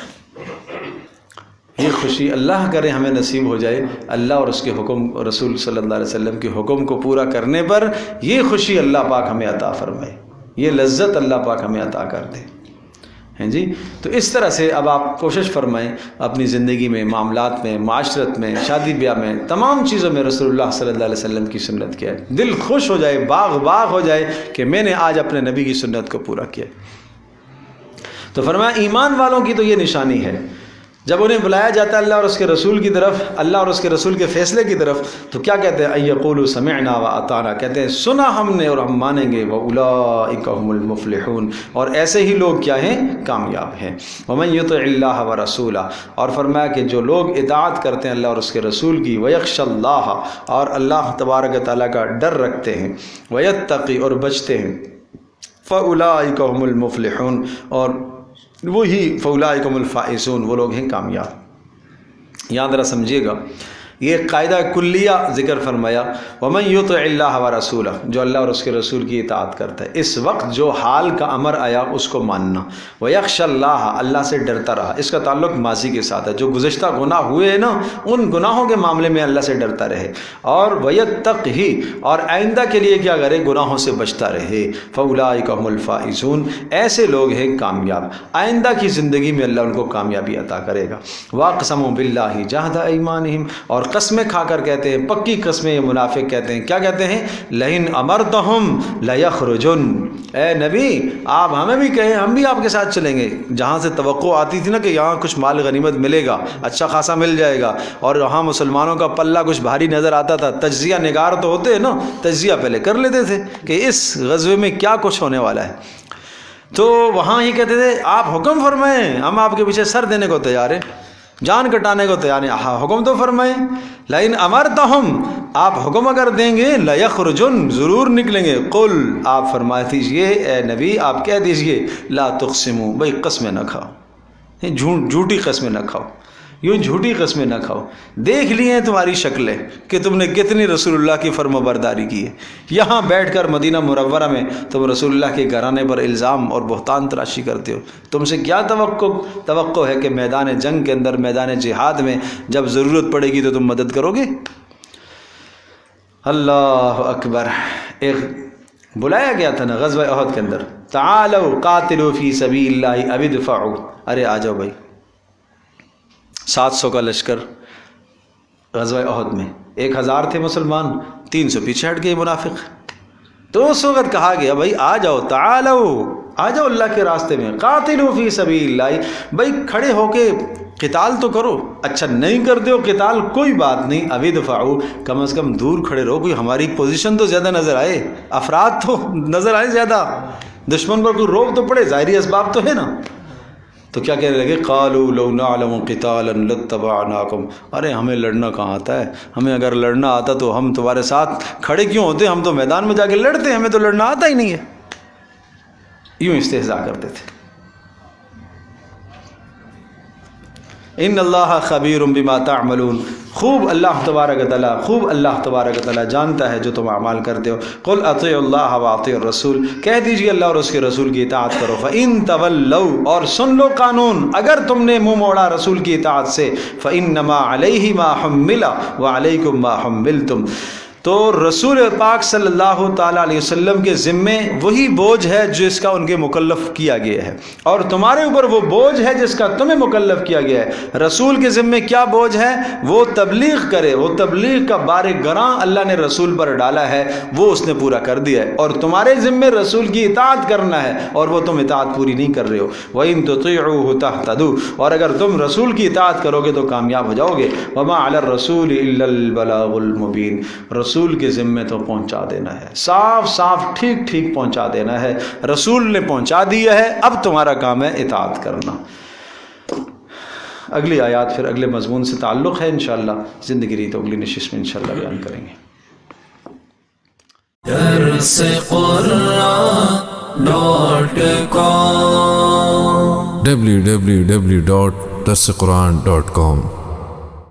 یہ خوشی اللہ کرے ہمیں نصیب ہو جائے. اللہ اور اس کے حکم، رسول صلی اللہ علیہ وسلم کے حکم کو پورا کرنے پر یہ خوشی اللہ پاک ہمیں عطا فرمائے، یہ لذت اللہ پاک ہمیں عطا کر دے، ہیں جی. تو اس طرح سے اب آپ کوشش فرمائیں اپنی زندگی میں، معاملات میں، معاشرت میں، شادی بیاہ میں، تمام چیزوں میں رسول اللہ صلی اللہ علیہ وسلم کی سنت کیا ہے. دل خوش ہو جائے، باغ ہو جائے کہ میں نے آج اپنے نبی کی سنت کو پورا کیا. تو فرمایا ایمان والوں کی تو یہ نشانی ہے، جب انہیں بلایا جاتا ہے اللہ اور اس کے رسول کی طرف، اللہ اور اس کے رسول کے فیصلے کی طرف، تو کیا کہتے ہیں؟ یقولوا سمعنا واطعنا، کہتے ہیں سنا ہم نے اور ہم مانیں گے. واولئک هم المفلحون، اور ایسے ہی لوگ کیا ہیں؟ کامیاب ہیں. ومن یطع اللہ ورسولہ، اور فرمایا کہ جو لوگ اطاعت کرتے ہیں اللہ اور اس کے رسول کی، ویخشى اللہ، اور اللہ تبارک و تعالیٰ کا ڈر رکھتے ہیں، ویتقی، اور بچتے ہیں، فاولئک هم المفلحون، اور وہی فاولئک هم الفائزون، وہ لوگ ہیں کامیاب. یہاں ذرا سمجھیے گا، یہ قاعدہ کلیہ ذکر فرمایا، ومن یطع اللہ ورسولہ، جو اللہ اور اس کے رسول کی اطاعت کرتا ہے. اس وقت جو حال کا امر آیا اس کو ماننا. ویخشى اللہ، اللہ سے ڈرتا رہا. اس کا تعلق ماضی کے ساتھ ہے، جو گزشتہ گناہ ہوئے ہیں نا، ان گناہوں کے معاملے میں اللہ سے ڈرتا رہے. اور ویتقی، اور آئندہ کے لیے کیا کرے؟ گناہوں سے بچتا رہے. فاولئک هم الفائزون، ایسے لوگ ہیں کامیاب. آئندہ کی زندگی میں اللہ ان کو کامیابی عطا کرے گا. واقسموا باللہ جہد ایمانہم، اور قسمیں کھا کر کہتے ہیں، پکی قسمیں یہ منافق کہتے ہیں. کیا کہتے ہیں؟ لئن امرتہم لیخرجن، اے نبی آپ ہمیں بھی کہیں، ہم بھی آپ کے ساتھ چلیں گے. جہاں سے توقع آتی تھی نا کہ یہاں کچھ مال غنیمت ملے گا، اچھا خاصا مل جائے گا، اور وہاں مسلمانوں کا پلہ کچھ بھاری نظر آتا تھا، تجزیہ نگار تو ہوتے ہیں نا، تجزیہ پہلے کر لیتے تھے کہ اس غزوے میں کیا کچھ ہونے والا ہے. تو وہاں ہی کہتے تھے آپ حکم فرمائیں، ہم آپ کے پیچھے سر دینے کو تیار ہیں، جان کٹانے کو تیار ہیں، حکم تو فرمائیں. لئن امرتہم، آپ حکم اگر دیں گے، لیخرجن، ضرور نکلیں گے. قل، آپ فرما دیجئے اے نبی، آپ کہہ دیجئے، لا تقسموا، بھائی قسمیں نہ کھاؤ، جھوٹی قسمیں نہ کھاؤ، یوں جھوٹی قسمیں نہ کھاؤ. دیکھ لی ہیں تمہاری شکلیں کہ تم نے کتنی رسول اللہ کی فرما برداری کی ہے. یہاں بیٹھ کر مدینہ منورہ میں تم رسول اللہ کے گھرانے پر الزام اور بہتان تراشی کرتے ہو. تم سے کیا توقع ہے کہ میدان جنگ کے اندر، میدان جہاد میں جب ضرورت پڑے گی تو تم مدد کرو گے؟ اللہ اکبر. ایک بلایا گیا تھا نا غزوہ احد کے اندر، تعالوا قاتلوا فی سبیل اللہ او ادفعوا، ارے آ جاؤ بھائی. 700 کا لشکر غزوہ احد میں 1000 تھے مسلمان، 300 پیچھے ہٹ گئے منافق. تو اس وقت کہا گیا بھائی آ جاؤ، تعالو آ جاؤ اللہ کے راستے میں، قاتلوا فی سبیل اللہ، بھائی کھڑے ہو کے قتال تو کرو. اچھا نہیں کرتے ہو قتال کوئی بات نہیں، ابھی دفاعو، کم از کم دور کھڑے رہو، کوئی ہماری پوزیشن تو زیادہ نظر آئے، افراد تو نظر آئے زیادہ، دشمن پر کوئی روک تو پڑے، ظاہری اسباب تو ہے نا. تو کیا کہنے لگے؟ قالوا لو نعلم قتالا لاتبعناکم، ارے ہمیں لڑنا کہاں آتا ہے، ہمیں اگر لڑنا آتا تو ہم تمہارے ساتھ کھڑے کیوں ہوتے، ہم تو میدان میں جا کے لڑتے، ہمیں تو لڑنا آتا ہی نہیں ہے. یوں استہزاء کرتے تھے. ان اللہ خبیر بما تعملون، خوب اللہ تبارک و تعالیٰ، خوب اللہ تبارک و تعالیٰ جانتا ہے جو تم اعمال کرتے ہو. قل اطیعوا اللہ واطیعوا الرسول، کہہ دیجیے اللہ اور اس کے رسول کی اطاعت کرو. فإن تولوا، اور سن لو قانون، اگر تم نے منہ موڑا رسول کی اطاعت سے، فإنما علیہ ما حمل وعلیکم ما حملتم، تو رسول پاک صلی اللہ تعالیٰ علیہ وسلم کے ذمے وہی بوجھ ہے جس کا ان کے مکلف کیا گیا ہے، اور تمہارے اوپر وہ بوجھ ہے جس کا تمہیں مکلف کیا گیا ہے. رسول کے ذمے کیا بوجھ ہے؟ وہ تبلیغ کرے، وہ تبلیغ کا بار گراں اللہ نے رسول پر ڈالا ہے، وہ اس نے پورا کر دیا ہے. اور تمہارے ذمے رسول کی اطاعت کرنا ہے، اور وہ تم اطاعت پوری نہیں کر رہے ہو. وَإِن تُطِيعُوهُ تَهْتَدُوا، اور اگر تم رسول کی اطاعت کرو گے تو کامیاب ہو جاؤ گے. وَمَا عَلَى الرَّسُولِ إِلَّا الْبَلَاغُ الْمُبِينُ، رسول کے ذمے تو پہنچا دینا ہے، صاف صاف ٹھیک ٹھیک پہنچا دینا ہے. رسول نے پہنچا دیا ہے، اب تمہارا کام ہے اطاعت کرنا. اگلی آیات پھر اگلے مضمون سے تعلق ہے، انشاءاللہ زندگی رہی تو اگلی نشست میں انشاءاللہ بیان کریں گے. درس قرآن www.darsequran.com